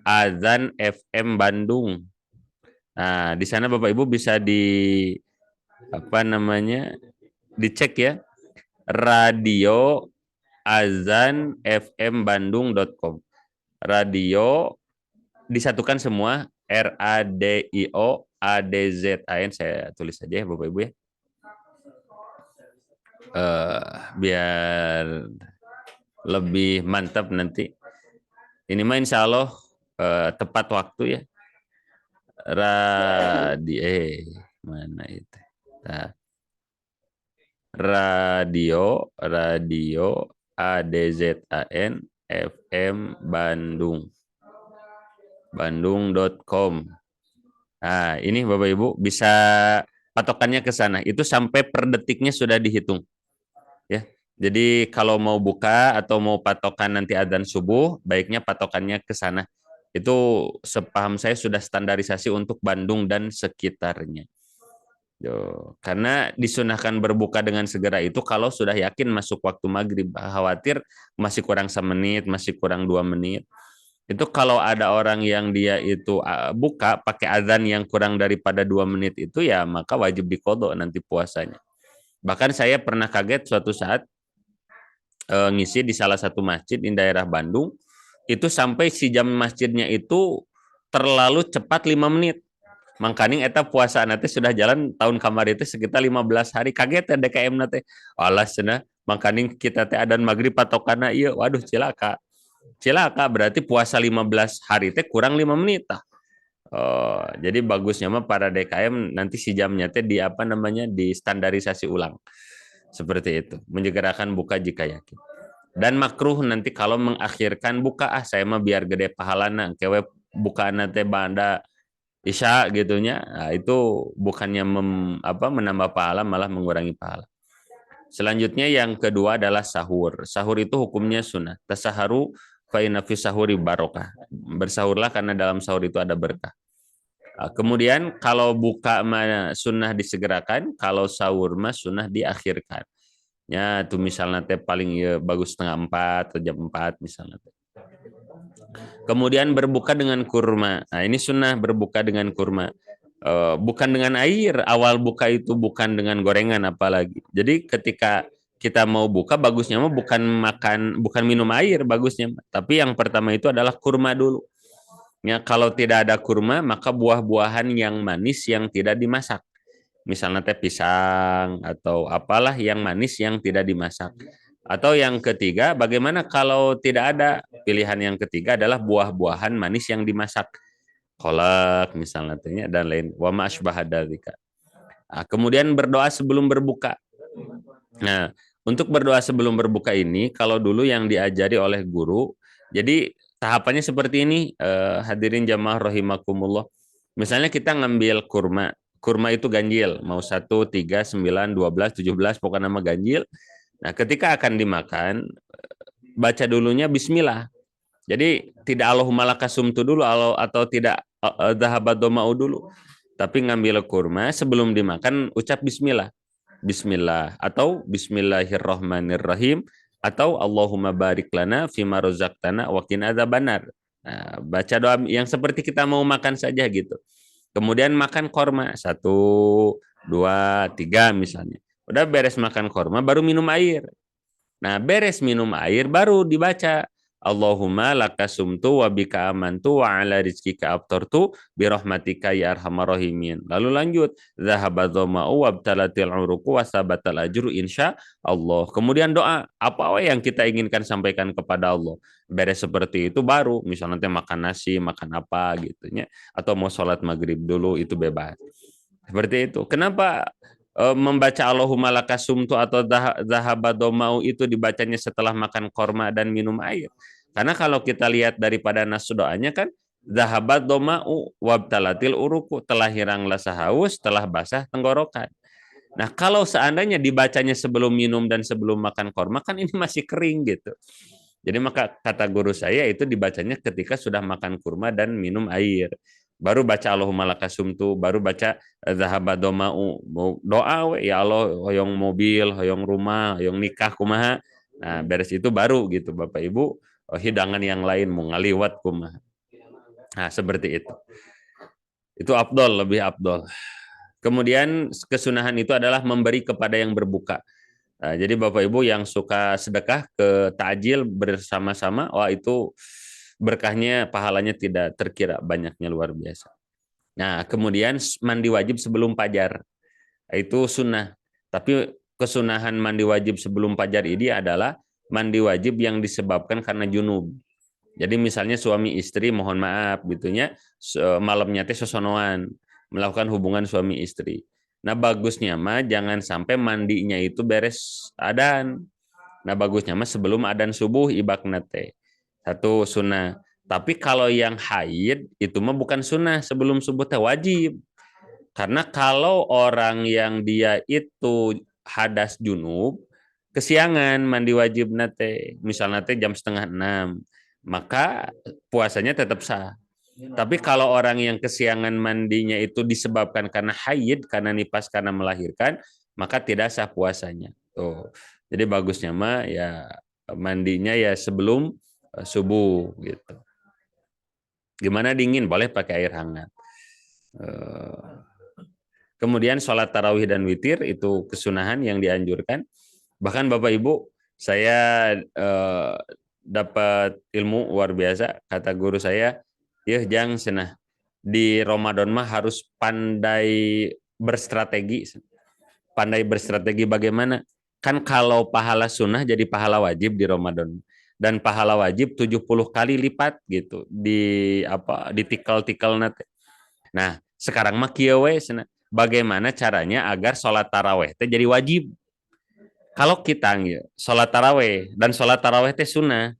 Azan FM Bandung. Nah, di sana Bapak Ibu bisa dicek ya, radio azan fm bandung.com. Radio disatukan semua, RADIO ADZAN, saya tulis saja ya Bapak Ibu ya. Biar lebih mantap nanti. Ini mah insya Allah tepat waktu ya. Mana itu? Nah, radio ADZAN FM Bandung.com. Nah, ini Bapak Ibu bisa patokannya ke sana. Itu sampai per detiknya sudah dihitung. Ya. Jadi kalau mau buka atau mau patokan nanti adzan subuh, baiknya patokannya ke sana. Itu sepaham saya sudah standarisasi untuk Bandung dan sekitarnya. Karena disunahkan berbuka dengan segera itu kalau sudah yakin masuk waktu maghrib. Khawatir masih kurang 1 menit, masih kurang 2 menit. Itu kalau ada orang yang dia itu buka pakai adzan yang kurang daripada 2 menit itu, ya maka wajib diqodho nanti puasanya. Bahkan saya pernah kaget suatu saat ngisi di salah satu masjid di daerah Bandung, itu sampai si jam masjidnya itu terlalu cepat 5 menit. Mangkaning eta puasa nanti sudah jalan tahun kamar itu sekitar 15 hari. Kaget ya DKM nanti. Alas cenah mangkaning kita teh adzan maghrib patokana ieu, waduh cilaka. Cilaka berarti puasa 15 hari teh kurang 5 menit tah. Oh, jadi bagusnya mah para DKM nanti si jamnya teh distandarisasi ulang. Seperti itu. Menyegerakan buka jika yakin. Dan makruh nanti kalau mengakhirkan buka, saya mah biar gede pahalana, kewe bukaan teh banda Isya gitunya. Nah, itu bukannya menambah pahala, malah mengurangi pahala. Selanjutnya yang kedua adalah sahur. Sahur itu hukumnya sunnah. Tasaharu fa inna fi sahuri barokah. Bersahurlah karena dalam sahur itu ada berkah. Kemudian kalau buka mah sunnah disegerakan, kalau sahur mah sunnah diakhirkan. Ya, itu misalnya teh paling ya, bagus 3:30 atau jam 4 misalnya. Kemudian berbuka dengan kurma. Nah, ini sunnah berbuka dengan kurma. Bukan dengan air. Awal buka itu bukan dengan gorengan apalagi. Jadi ketika kita mau buka, bagusnya mah bukan minum air bagusnya, tapi yang pertama itu adalah kurma dulu. Ya, kalau tidak ada kurma, maka buah-buahan yang manis yang tidak dimasak. Misalnya teh pisang atau apalah yang manis yang tidak dimasak. Atau yang ketiga, bagaimana kalau tidak ada? Pilihan yang ketiga adalah buah-buahan manis yang dimasak. Kolak misalnya dan lain. Wa ma asbaha dzalika. Nah, kemudian berdoa sebelum berbuka. Nah, untuk berdoa sebelum berbuka ini, kalau dulu yang diajari oleh guru, jadi tahapannya seperti ini, hadirin jamaah rahimakumullah. Misalnya kita ngambil kurma, kurma itu ganjil, mau 1, 3, 9, 12, 17, pokoknya nama ganjil. Nah, ketika akan dimakan, baca dulunya bismillah. Jadi tidak Allahumma lakasumtu dulu atau tidak dhahabadoma'u dulu. Tapi ngambil kurma sebelum dimakan ucap bismillah. Bismillah atau bismillahirrahmanirrahim atau Allahumma barik lana fima razaqtana wa qina adzabannar. Nah, baca doa yang seperti kita mau makan saja gitu. Kemudian makan korma 1, 2, 3 misalnya. Udah beres makan korma baru minum air. Nah, beres minum air baru dibaca Allahumma lakasumtu wa bika amantu wa ala rizkika abtartu birahmatika ya arhamar rahimin. Lalu lanjut, zahaba dhama'u wa abtalatil uruku wa sabatal ajru insya Allah. Kemudian doa, apa yang kita inginkan sampaikan kepada Allah. Beres seperti itu baru, misalnya nanti makan nasi, makan apa gitu ya, atau mau sholat maghrib dulu itu bebas. Seperti itu. Kenapa membaca Allahumma lakasumtu atau zahabadomau itu dibacanya setelah makan korma dan minum air? Karena kalau kita lihat daripada nas doanya kan Zahabat doma'u wabtalatil uruku, telah hilang rasa haus, telah basah tenggorokan. Nah, kalau seandainya dibacanya sebelum minum dan sebelum makan korma, kan ini masih kering gitu. Jadi maka kata guru saya itu dibacanya ketika sudah makan kurma dan minum air. Baru baca Allahumma lakasumtu, baru baca zahaba doma'u, doa we, ya Allah hoyong mobil, hoyong rumah, hoyong nikah kumaha. Nah, beres itu baru gitu Bapak Ibu, hidangan yang lain mau ngaliwat kumaha. Nah, seperti itu. Itu afdol, lebih afdol. Kemudian kesunahan itu adalah memberi kepada yang berbuka. Nah, jadi Bapak Ibu yang suka sedekah ke takjil bersama-sama, wah itu berkahnya, pahalanya tidak terkira banyaknya, luar biasa. Nah, kemudian mandi wajib sebelum fajar, itu sunnah. Tapi kesunahan mandi wajib sebelum fajar ini adalah mandi wajib yang disebabkan karena junub. Jadi misalnya suami istri, mohon maaf gitunya, malamnya teh sosonoan, melakukan hubungan suami istri. Nah, bagusnya mah jangan sampai mandinya itu beres adan. Nah, bagusnya mah sebelum adan subuh ibakna teh. Satu sunnah. Tapi kalau yang haid itu mah bukan sunnah, sebelum subuh teh wajib. Karena kalau orang yang dia itu hadas junub, kesiangan mandi wajib nate, misalnya teh jam setengah 6, maka puasanya tetap sah. Tapi kalau orang yang kesiangan mandinya itu disebabkan karena haid, karena nifas, karena melahirkan, maka tidak sah puasanya. Tuh. Jadi bagusnya mah ya mandinya ya sebelum subuh gitu. Gimana dingin boleh pakai air hangat. Kemudian sholat tarawih dan witir itu kesunahan yang dianjurkan. Bahkan Bapak Ibu, saya dapat ilmu luar biasa. Kata guru saya, ya jang senah di Ramadan mah harus pandai berstrategi. Pandai berstrategi bagaimana? Kan kalau pahala sunnah jadi pahala wajib di Ramadan. Dan pahala wajib 70 kali lipat gitu di apa di tikal-tikal nate. Nah, sekarang mah kieu we bagaimana caranya agar sholat taraweh teh jadi wajib. Kalau kita sholat taraweh dan sholat taraweh teh sunnah,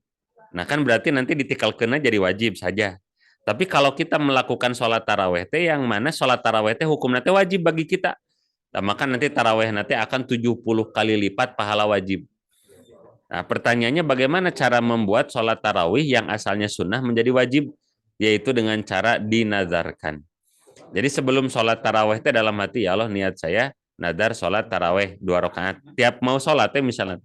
nah kan berarti nanti ditikal kena jadi wajib saja. Tapi kalau kita melakukan sholat taraweh teh yang mana sholat taraweh teh hukumnya teh wajib bagi kita. Nah, maka nanti taraweh nanti akan 70 kali lipat pahala wajib. Nah, pertanyaannya bagaimana cara membuat sholat tarawih yang asalnya sunnah menjadi wajib? Yaitu dengan cara dinazarkan. Jadi sebelum sholat taraweh teh dalam hati, ya Allah niat saya nadar sholat taraweh 2 rakaat. Tiap mau sholatnya misalnya.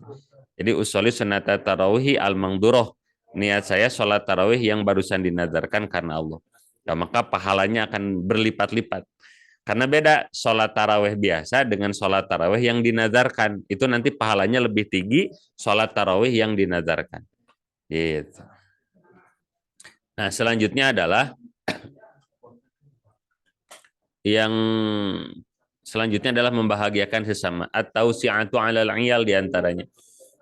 Jadi usoli sunata tarawih al mangduroh. Niat saya sholat tarawih yang barusan dinadarkan karena Allah. Nah, maka pahalanya akan berlipat-lipat. Karena beda sholat taraweh biasa dengan sholat taraweh yang dinadarkan. Itu nanti pahalanya lebih tinggi sholat taraweh yang dinadarkan. Gitu. Nah, selanjutnya adalah yang selanjutnya adalah membahagiakan sesama atau si'atu 'alal 'iyal diantaranya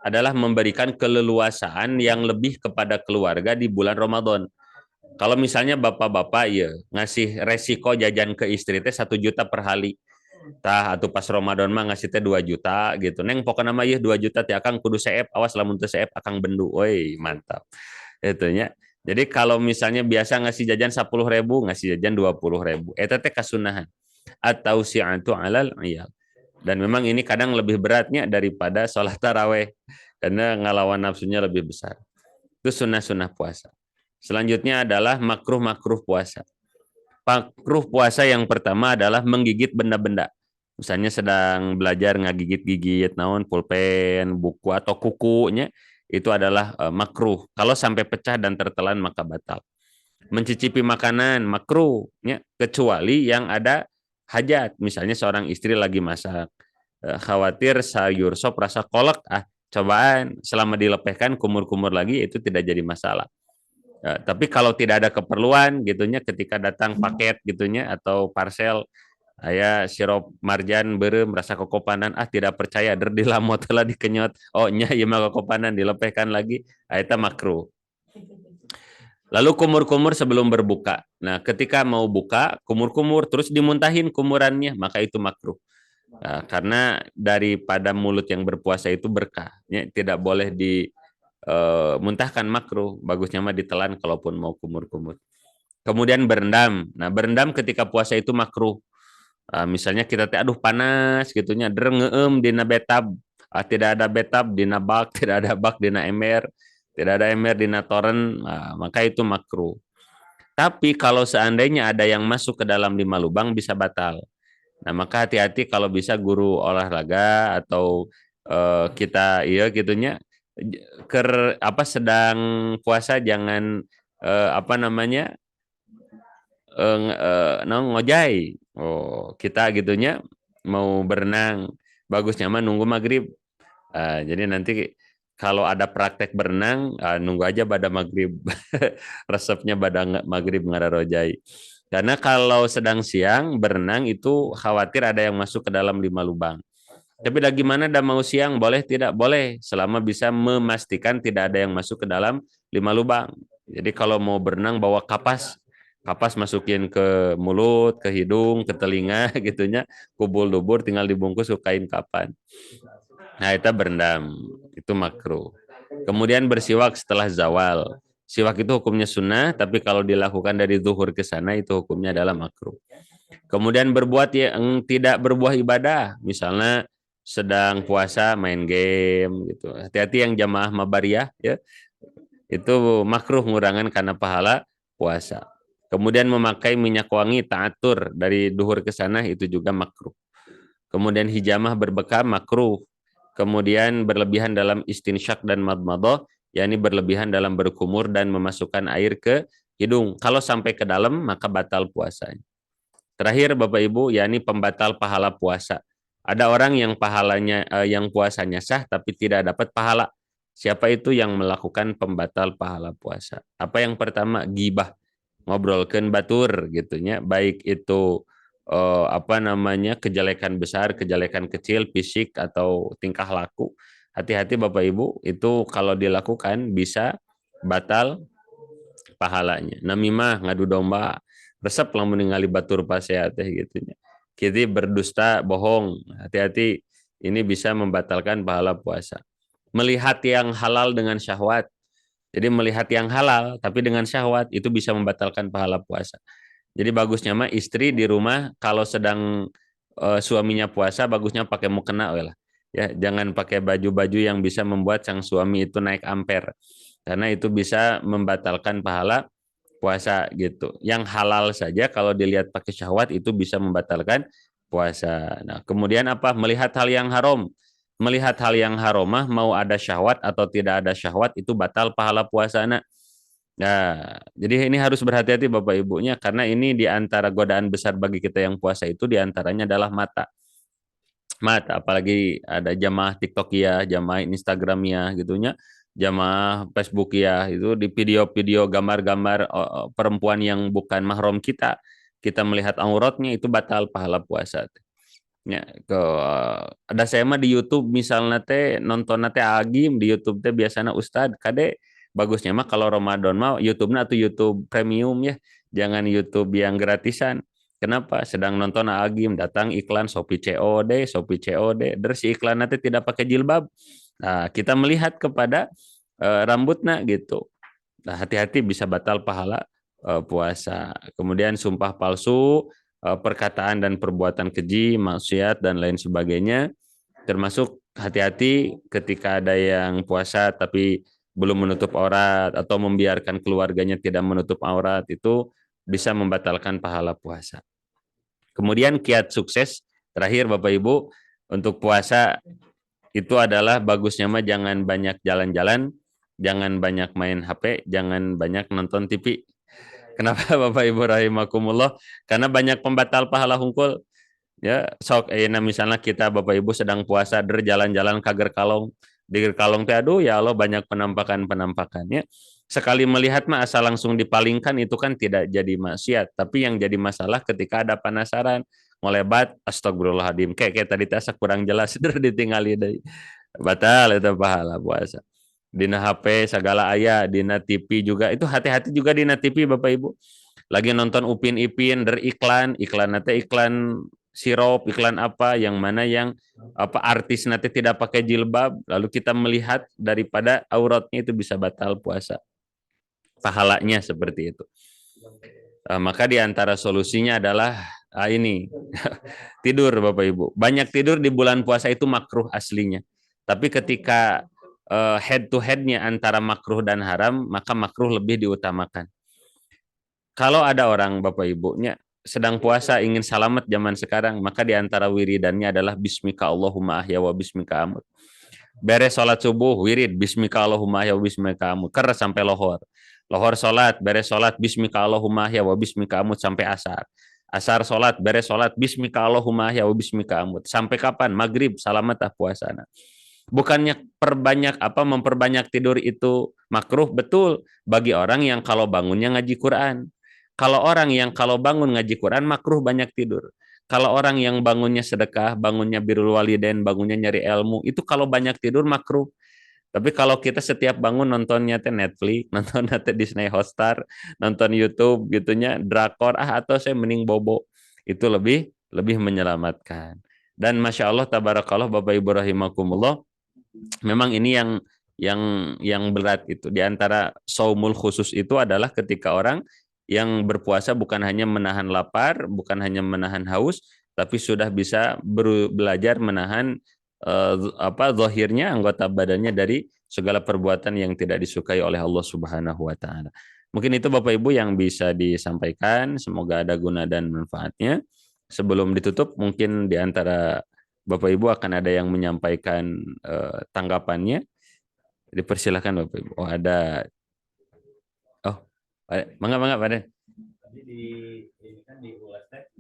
adalah memberikan keleluasaan yang lebih kepada keluarga di bulan Ramadan. Kalau misalnya bapak-bapak ya ngasih resiko jajan ke istri teh 1 juta per hari. Tah atau pas Ramadan mah ngasih teh 2 juta gitu. Neng pokoknya mah ya 2 juta teh akang kudu seep, awas lamun teu seep akang bendu. Woi, mantap. Itunya. Jadi kalau misalnya biasa ngasih jajan 10.000, ngasih jajan 20.000. Eta teh kasunahan. Atau si'atu 'alal 'iyal. Dan memang ini kadang lebih beratnya daripada sholat taraweh karena ngelawan nafsunya lebih besar. Itu sunnah-sunnah puasa. Selanjutnya adalah makruh-makruh puasa. Makruh puasa yang pertama adalah menggigit benda-benda. Misalnya sedang belajar ngagigit-gigit naon pulpen, buku atau kukunya itu adalah makruh. Kalau sampai pecah dan tertelan maka batal. Mencicipi makanan makruh ya, kecuali yang ada hajat. Misalnya seorang istri lagi masak, khawatir sayur sop rasa kolak, cobaan selama dilepehkan kumur-kumur lagi itu tidak jadi masalah. Tapi kalau tidak ada keperluan gitunya ketika datang paket gitunya atau parcel aya sirup marjan beureum rasa kokopanan tidak percaya der di lamot telah dikenyot oh nya ieu mah kokopanan dilepehkan lagi eta makruh. Lalu kumur-kumur sebelum berbuka. Nah, ketika mau buka, kumur-kumur terus dimuntahin kumurannya, maka itu makruh. Nah, karena daripada mulut yang berpuasa itu berkah, ya, tidak boleh dimuntahkan makruh. Bagusnya mah ditelan kalaupun mau kumur-kumur. Kemudian berendam. Nah, berendam ketika puasa itu makruh. Misalnya kita teh aduh panas gitunya, ngeem dina betab. Tidak ada betab dina bak, tidak ada bak dina ember, tidak ada ember dina toren, maka itu makruh. Tapi kalau seandainya ada yang masuk ke dalam 5 lubang bisa batal. Nah, maka hati-hati kalau bisa guru olahraga atau kita iya gitunya apa sedang puasa jangan apa namanya ngojai. Oh, kita gitunya mau berenang, bagusnya mah nunggu maghrib. Jadi nanti kalau ada praktek berenang, nunggu aja pada maghrib. Resepnya pada maghrib ngararojai. Karena kalau sedang siang berenang itu khawatir ada yang masuk ke dalam 5 lubang. Tapi lagi mana ada mau siang, boleh tidak? Boleh, selama bisa memastikan tidak ada yang masuk ke dalam 5 lubang. Jadi kalau mau berenang bawa kapas, kapas masukin ke mulut, ke hidung, ke telinga gitunya, kubul dubur tinggal dibungkus ke kain kapan. Nah, itu berendam, itu makruh. Kemudian bersiwak setelah zawal. Siwak itu hukumnya sunnah, tapi kalau dilakukan dari zuhur ke sana itu hukumnya adalah makruh. Kemudian berbuat yang tidak berbuah ibadah, misalnya sedang puasa main game gitu. Hati-hati yang jamaah mabariyah ya, itu makruh ngurangan karena pahala puasa. Kemudian memakai minyak wangi taatur dari duhur ke sana itu juga makruh. Kemudian hijamah berbekam makruh. Kemudian berlebihan dalam istinsyak dan madmadah, yakni berlebihan dalam berkumur dan memasukkan air ke hidung. Kalau sampai ke dalam maka batal puasanya. Terakhir Bapak Ibu, yakni pembatal pahala puasa. Ada orang yang pahalanya yang puasanya sah tapi tidak dapat pahala. Siapa itu yang melakukan pembatal pahala puasa? Apa yang pertama? Gibah, ngobrolkeun batur gitunya, baik itu apa namanya kejelekan besar, kejelekan kecil, fisik atau tingkah laku. Hati-hati Bapak Ibu, itu kalau dilakukan bisa batal pahalanya. Namimah ngadu domba, resep lamun ningali batur pasea teh gitunya. Kita berdusta, bohong. Hati-hati, ini bisa membatalkan pahala puasa. Melihat yang halal dengan syahwat. Jadi melihat yang halal tapi dengan syahwat itu bisa membatalkan pahala puasa. Jadi bagusnya mah istri di rumah kalau sedang suaminya puasa bagusnya pakai mukena lah. Ya, jangan pakai baju-baju yang bisa membuat sang suami itu naik ampere. Karena itu bisa membatalkan pahala puasa gitu. Yang halal saja kalau dilihat pakai syahwat itu bisa membatalkan puasa. Nah, kemudian apa? Melihat hal yang haram. Melihat hal yang haramah mau ada syahwat atau tidak ada syahwat itu batal pahala puasa. Nah, jadi ini harus berhati-hati Bapak Ibunya karena ini di antara godaan besar bagi kita yang puasa itu di antaranya adalah mata. Mata, apalagi ada jamaah TikTok ya, jamaah Instagram ya gitunya, jamaah Facebook ya, itu di video-video gambar-gambar perempuan yang bukan mahram kita melihat auratnya itu batal pahala puasa. Ya, ada saya mah di YouTube misalnya teh nonton teh agim di YouTube teh biasanya Ustad kade bagusnya mah kalau Ramadan mah YouTube-na atau YouTube premium ya, jangan YouTube yang gratisan. Kenapa? Sedang nonton agim datang iklan Shopee COD, Shopee COD, terus si iklan nanti tidak pakai jilbab. Nah, kita melihat kepada rambutnya gitu. Nah, hati-hati bisa batal pahala puasa. Kemudian sumpah palsu, perkataan dan perbuatan keji, maksiat dan lain sebagainya. Termasuk hati-hati ketika ada yang puasa tapi belum menutup aurat atau membiarkan keluarganya tidak menutup aurat itu bisa membatalkan pahala puasa. Kemudian kiat sukses terakhir Bapak Ibu untuk puasa itu adalah bagusnya mah jangan banyak jalan-jalan, jangan banyak main HP, jangan banyak nonton TV. Kenapa Bapak Ibu rahimakumullah? Karena banyak pembatal pahala hungkul. Ya, sok misalnya kita Bapak Ibu sedang puasa jalan-jalan ke Gerkalong. Di Gerkalong teh aduh ya Allah banyak penampakan-penampakannya. Sekali melihat mah asal langsung dipalingkan itu kan tidak jadi maksiat, tapi yang jadi masalah ketika ada penasaran ngolebat astagfirullahaladzim kayak tadi tasa kurang jelas ditinggali deui. Batal itu pahala puasa. Dina HP segala aya, dina TV juga itu hati-hati juga dina TV Bapak Ibu. Lagi nonton Upin Ipin iklan, iklan nanti iklan sirup, iklan apa yang mana yang apa artis nanti tidak pakai jilbab, lalu kita melihat daripada auratnya itu bisa batal puasa. Pahalanya seperti itu. Maka di antara solusinya adalah ini tidur Bapak Ibu. Banyak tidur di bulan puasa itu makruh aslinya. Tapi ketika head to headnya antara makruh dan haram, maka makruh lebih diutamakan. Kalau ada orang Bapak Ibunya sedang puasa ingin selamat zaman sekarang, maka di antara wiridannya adalah Bismika Allahumma ahya wa bismika amut. Beres sholat subuh, wirid Bismika Allahumma ahya wa bismika amut. Ker sampai lohor. Lohor sholat, beres sholat Bismika Allahumma ahya wa bismika amut sampai asar. Asar sholat, beres sholat Bismika Allahumma ahya wa bismika amut. Sampai kapan? Maghrib, salamat puasa. Bukannya memperbanyak tidur itu makruh, betul bagi orang yang kalau bangunnya ngaji Quran. Kalau orang yang kalau bangun ngaji Quran makruh banyak tidur. Kalau orang yang bangunnya sedekah, bangunnya birrul walidain, bangunnya nyari ilmu, itu kalau banyak tidur makruh. Tapi kalau kita setiap bangun nontonnya teh Netflix, nonton teh Disney Hotstar, nonton YouTube gitunya, drakor, atau saya mending bobo, itu lebih lebih menyelamatkan. Dan masya Allah, tabarakallah, Bapak Ibu rahimakumullah, memang ini yang yang berat itu. Di antara saumul khusus itu adalah ketika orang yang berpuasa bukan hanya menahan lapar, bukan hanya menahan haus, tapi sudah bisa belajar menahan zahirnya, anggota badannya, dari segala perbuatan yang tidak disukai oleh Allah Subhanahu wa taala. Mungkin itu Bapak Ibu yang bisa disampaikan, semoga ada guna dan manfaatnya. Sebelum ditutup, mungkin di antara Bapak Ibu akan ada yang menyampaikan tanggapannya. Dipersilakan Bapak Ibu. Oh, ada. Oh, mangga mangga Pak Den. Tadi ini kan di ULSTEK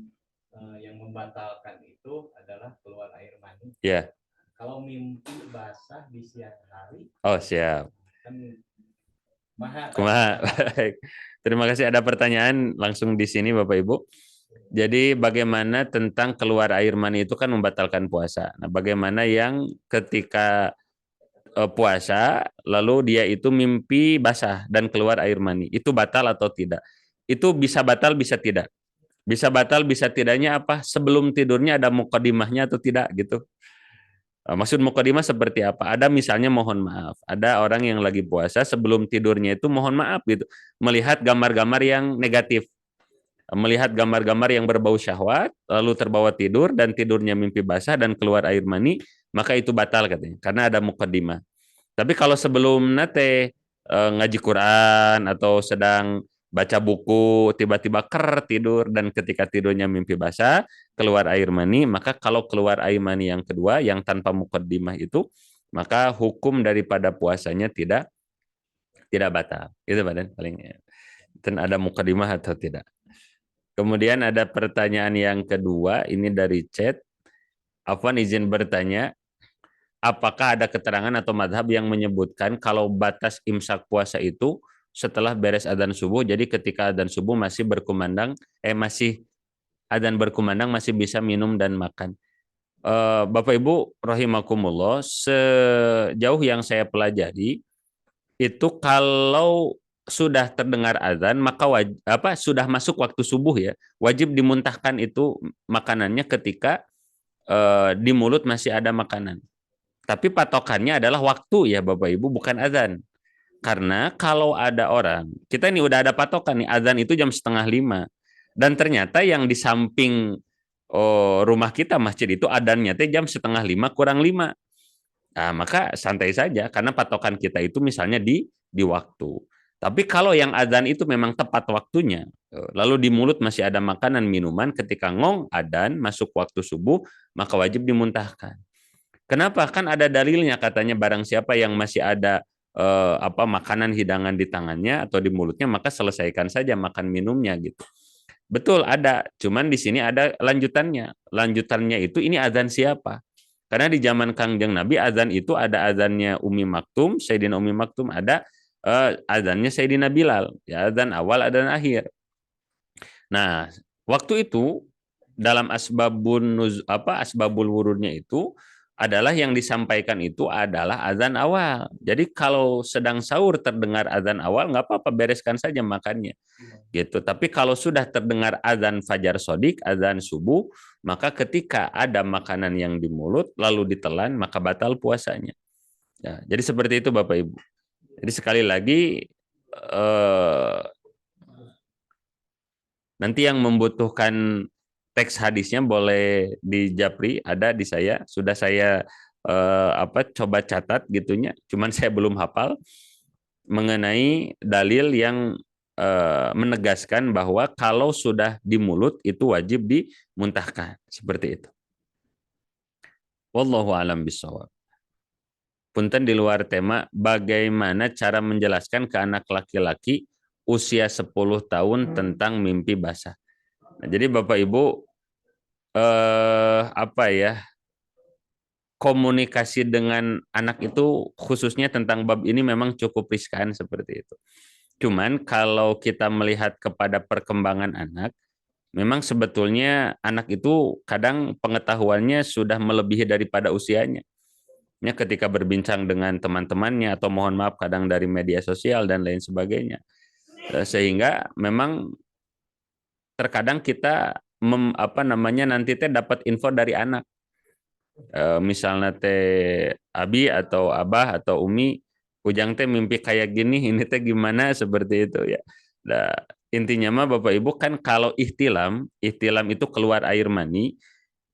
yang membatalkan itu adalah keluar air mani. Ya. Kalau mimpi basah di siang hari. Oh, siap. Kan maha. Baik. Terima kasih, ada pertanyaan langsung di sini Bapak Ibu. Jadi bagaimana tentang keluar air mani itu kan membatalkan puasa. Nah, bagaimana yang ketika puasa lalu dia itu mimpi basah dan keluar air mani, itu batal atau tidak? Itu bisa batal bisa tidak. Bisa batal bisa tidaknya apa? Sebelum tidurnya ada mukadimahnya atau tidak gitu. Maksud mukadimah seperti apa? Ada misalnya mohon maaf, ada orang yang lagi puasa sebelum tidurnya itu mohon maaf gitu, melihat gambar-gambar yang negatif, melihat gambar-gambar yang berbau syahwat, lalu terbawa tidur dan tidurnya mimpi basah dan keluar air mani, maka itu batal katanya, karena ada mukadimah. Tapi kalau sebelum nate ngaji Quran atau sedang baca buku, tiba-tiba tidur dan ketika tidurnya mimpi basah, keluar air mani, maka kalau keluar air mani yang kedua yang tanpa mukaddimah itu, maka hukum daripada puasanya tidak tidak batal. Itu badan paling, dan ada mukaddimah atau tidak. Kemudian ada pertanyaan yang kedua, ini dari chat. Afwan izin bertanya, apakah ada keterangan atau madhab yang menyebutkan kalau batas imsak puasa itu setelah beres adzan subuh, jadi ketika adzan subuh masih berkumandang, masih adzan berkumandang masih bisa minum dan makan. Bapak Ibu rahimakumullah, sejauh yang saya pelajari itu kalau sudah terdengar adzan maka sudah masuk waktu subuh ya, wajib dimuntahkan itu makanannya ketika di mulut masih ada makanan. Tapi patokannya adalah waktu ya Bapak Ibu, bukan azan. Karena kalau ada orang, kita ini udah ada patokan nih, azan itu jam setengah lima. Dan ternyata yang di samping rumah kita, masjid itu adanya jam setengah lima kurang lima. Nah, maka santai saja, karena patokan kita itu misalnya di waktu. Tapi kalau yang azan itu memang tepat waktunya, lalu di mulut masih ada makanan minuman, ketika ngong adzan masuk waktu subuh, maka wajib dimuntahkan. Kenapa? Kan ada dalilnya, katanya barang siapa yang masih ada makanan hidangan di tangannya atau di mulutnya maka selesaikan saja makan minumnya gitu. Betul ada, cuman di sini ada lanjutannya. Lanjutannya itu ini azan siapa? Karena di zaman Kangjeng Nabi azan itu ada azannya Umi Maktum, Sayyidina Umi Maktum, ada azannya Sayyidina Bilal, ya azan awal, azan akhir. Nah, waktu itu dalam asbabul wurudnya itu adalah yang disampaikan itu adalah azan awal. Jadi kalau sedang sahur terdengar azan awal, nggak apa-apa, bereskan saja makannya gitu. Tapi kalau sudah terdengar azan fajar sodik, azan subuh, maka ketika ada makanan yang di mulut lalu ditelan, maka batal puasanya. Ya, jadi seperti itu Bapak Ibu. Jadi sekali lagi Nanti yang membutuhkan teks hadisnya boleh di Japri, ada di saya. Sudah saya coba catat gitunya. Cuman saya belum hafal mengenai dalil yang menegaskan bahwa kalau sudah di mulut itu wajib dimuntahkan. Seperti itu. Wallahu a'lam bishawab. Punten di luar tema, bagaimana cara menjelaskan ke anak laki-laki usia 10 tahun tentang mimpi basah. Nah, jadi Bapak Ibu komunikasi dengan anak itu khususnya tentang bab ini memang cukup riskan seperti itu. Cuman kalau kita melihat kepada perkembangan anak, memang sebetulnya anak itu kadang pengetahuannya sudah melebihi daripada usianya. Ya, ketika berbincang dengan teman-temannya atau mohon maaf kadang dari media sosial dan lain sebagainya. Sehingga memang terkadang kita nanti teh dapat info dari anak. Misalnya teh abi atau abah atau umi ujang teh mimpi kayak gini ini teh gimana seperti itu ya. Nah, intinya mah Bapak Ibu kan kalau ihtilam itu keluar air mani,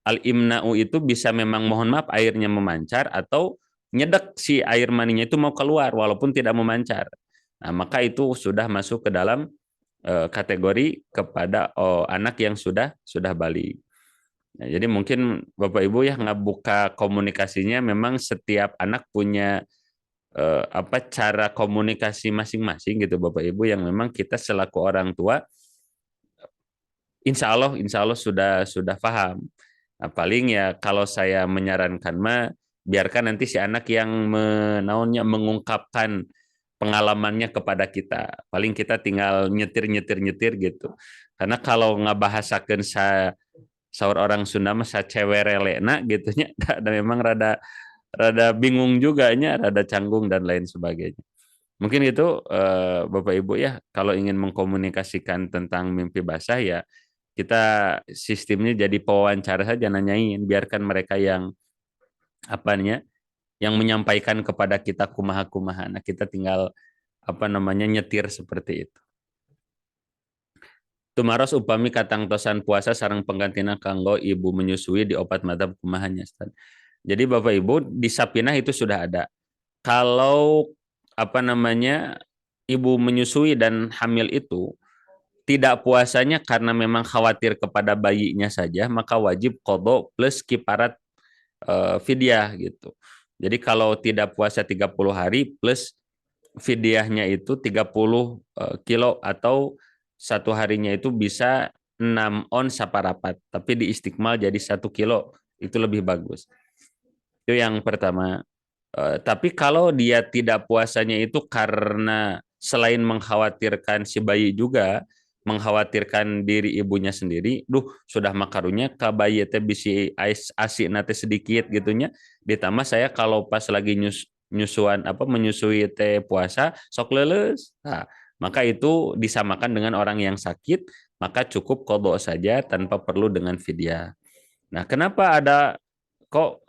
al-imna'u itu bisa memang mohon maaf airnya memancar atau nyedek si air maninya itu mau keluar walaupun tidak memancar. Nah, maka itu sudah masuk ke dalam kategori kepada anak yang sudah balik. Nah, jadi mungkin Bapak Ibu ya ngebuka komunikasinya memang setiap anak punya cara komunikasi masing-masing gitu Bapak Ibu yang memang kita selaku orang tua insya Allah sudah paham. Nah, paling ya kalau saya menyarankan mah biarkan nanti si anak yang mengungkapkan pengalamannya kepada kita. Paling kita tinggal nyetir gitu. Karena kalau ngabahasakeun saur orang Sunda mah sacewerelena gitu nya dan memang rada rada bingung juga nya, rada canggung dan lain sebagainya. Mungkin itu Bapak Ibu ya kalau ingin mengkomunikasikan tentang mimpi basah ya kita sistemnya jadi pewawancara saja nanyain biarkan mereka yang yang menyampaikan kepada kita kumaha-kumaha. Nah, kita tinggal nyetir seperti itu. Tumaros upami katangtosan puasa sarang penggantina kanggo ibu menyusui di obat madhab kumahanya. Jadi Bapak Ibu di Sapinah itu sudah ada. Kalau ibu menyusui dan hamil itu tidak puasanya karena memang khawatir kepada bayinya saja, maka wajib qadha plus kifarat fidyah gitu. Jadi kalau tidak puasa 30 hari plus fidyahnya itu 30 kilo atau satu harinya itu bisa 6 on saparapat, tapi di istiqmal jadi 1 kilo, itu lebih bagus. Itu yang pertama. Tapi kalau dia tidak puasanya itu karena selain mengkhawatirkan si bayi juga, mengkhawatirkan diri ibunya sendiri, sudah makarunya ka bayi teh bisi asi nate sedikit gitunya. Ditambah saya kalau pas lagi nyusuan menyusui teh puasa sok leles. Nah, maka itu disamakan dengan orang yang sakit, maka cukup qadha saja tanpa perlu dengan fidyah. Nah, kenapa ada kok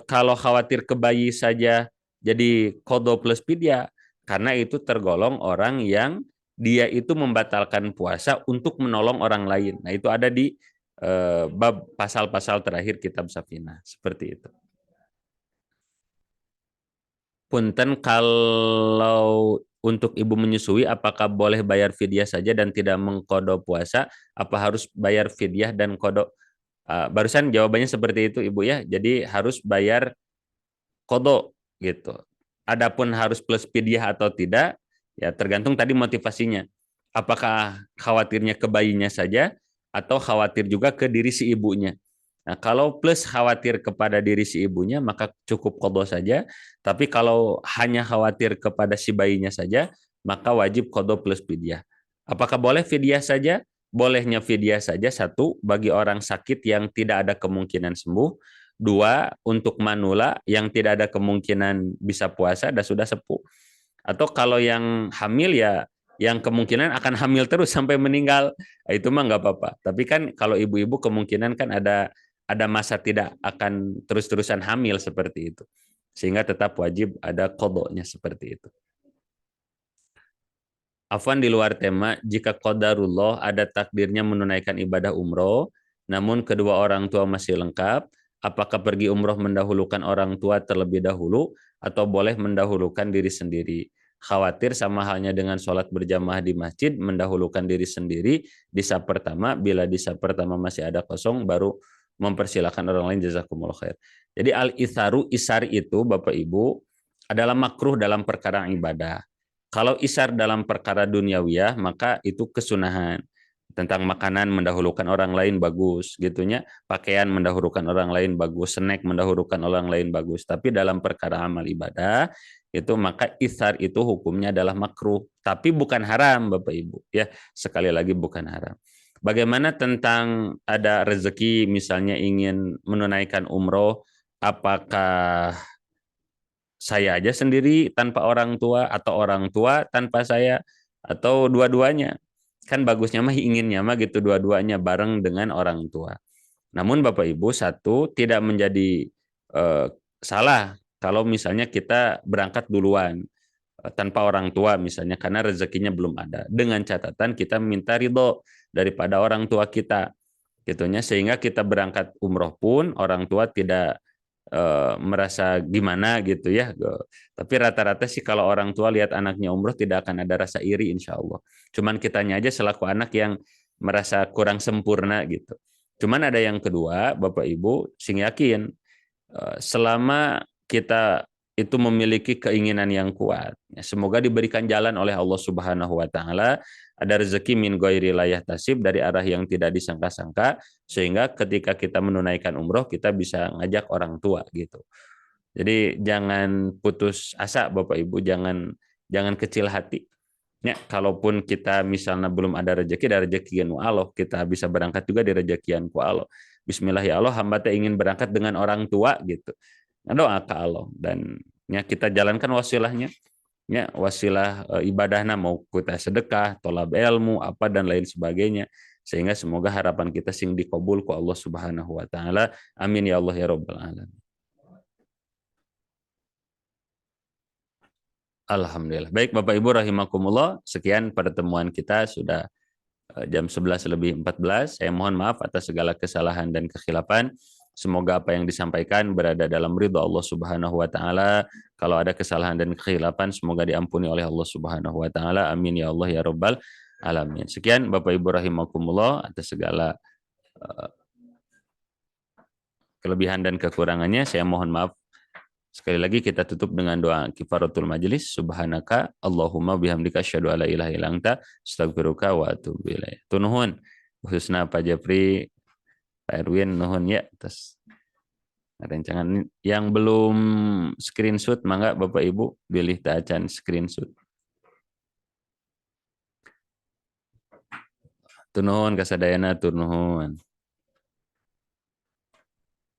kalau khawatir ke bayi saja jadi qadha plus fidyah? Karena itu tergolong orang yang dia itu membatalkan puasa untuk menolong orang lain. Nah, itu ada di bab pasal-pasal terakhir kitab Safinah. Seperti itu. Punten kalau untuk ibu menyusui apakah boleh bayar fidyah saja dan tidak mengqadha puasa? Apa harus bayar fidyah dan qadha? Barusan jawabannya seperti itu Ibu ya. Jadi harus bayar qadha gitu. Adapun harus plus fidyah atau tidak, ya tergantung tadi motivasinya. Apakah khawatirnya ke bayinya saja atau khawatir juga ke diri si ibunya. Nah, kalau plus khawatir kepada diri si ibunya maka cukup qadha saja, tapi kalau hanya khawatir kepada si bayinya saja, maka wajib qadha plus fidyah. Apakah boleh fidyah saja? Bolehnya fidyah saja satu bagi orang sakit yang tidak ada kemungkinan sembuh, dua untuk manula yang tidak ada kemungkinan bisa puasa dan sudah sepuh. Atau kalau yang hamil ya yang kemungkinan akan hamil terus sampai meninggal, itu mah nggak apa-apa. Tapi kan kalau ibu-ibu kemungkinan kan ada masa tidak akan terus-terusan hamil seperti itu. Sehingga tetap wajib ada qadha-nya seperti itu. Afwan di luar tema, jika qadarullah ada takdirnya menunaikan ibadah umroh, namun kedua orang tua masih lengkap, apakah pergi umroh mendahulukan orang tua terlebih dahulu atau boleh mendahulukan diri sendiri? Khawatir sama halnya dengan sholat berjamaah di masjid, mendahulukan diri sendiri di saf pertama, bila di saf pertama masih ada kosong, baru mempersilahkan orang lain, jazakumullah khair. Jadi al-itharu, isar itu Bapak Ibu, adalah makruh dalam perkara ibadah. Kalau isar dalam perkara duniawiyah, maka itu kesunahan. Tentang makanan mendahulukan orang lain bagus, gitunya. Pakaian mendahulukan orang lain bagus, snack mendahulukan orang lain bagus. Tapi dalam perkara amal ibadah, itu maka isar itu hukumnya adalah makruh. Tapi bukan haram, Bapak Ibu. Ya, sekali lagi bukan haram. Bagaimana tentang ada rezeki misalnya ingin menunaikan umroh, apakah saya aja sendiri tanpa orang tua atau orang tua tanpa saya atau dua-duanya. Kan bagusnya mah inginnya mah gitu dua-duanya bareng dengan orang tua. Namun Bapak Ibu satu tidak menjadi eh, salah kalau misalnya kita berangkat duluan tanpa orang tua misalnya karena rezekinya belum ada. Dengan catatan kita minta ridho daripada orang tua kita gitunya sehingga kita berangkat umroh pun orang tua tidak merasa gimana gitu ya. Tapi rata-rata sih kalau orang tua lihat anaknya umroh tidak akan ada rasa iri insya Allah. Cuman kitanya aja selaku anak yang merasa kurang sempurna gitu. Cuman ada yang kedua, Bapak Ibu, sing yakin selama kita itu memiliki keinginan yang kuat, ya, semoga diberikan jalan oleh Allah Subhanahu wa taala, ada rezeki min ghairi layah tasib dari arah yang tidak disangka-sangka sehingga ketika kita menunaikan umroh kita bisa ngajak orang tua gitu. Jadi jangan putus asa Bapak Ibu, jangan jangan kecil hati. Ya, kalaupun kita misalnya belum ada rezeki dari rezekian ku Allah, kita bisa berangkat juga di rezekian ku Allah. Bismillah ya Allah, hamba teh ingin berangkat dengan orang tua gitu. Nah, doa ke Allah dan ya kita jalankan wasilahnya. Ya, wasilah ibadahna mau kita sedekah, tolab ilmu, apa dan lain sebagainya. Sehingga semoga harapan kita sing dikabul ku Allah Subhanahu wa taala. Amin ya Allah ya rabbal alamin. Alhamdulillah. Baik Bapak Ibu rahimakumullah, sekian pertemuan kita sudah jam 11 lebih 14. Saya mohon maaf atas segala kesalahan dan kekhilafan. Semoga apa yang disampaikan berada dalam ridha Allah Subhanahu wa taala. Kalau ada kesalahan dan kekhilafan semoga diampuni oleh Allah Subhanahu wa taala. Amin ya Allah ya rabbal alamin. Sekian Bapak Ibu rahimakumullah, atas segala eh, kelebihan dan kekurangannya saya mohon maaf. Sekali lagi kita tutup dengan doa kifaratul majelis. Subhanaka Allahumma bihamdika asyhadu alla ilaha illa anta astaghfiruka wa atubu ilaik. Tunuhun khususna Pak Jeffrey, Pak Erwin nuhun ya atas rancangan yang belum screenshot mangga Bapak Ibu pilih acan screenshot. Tunuhun kasadayana tunuhun.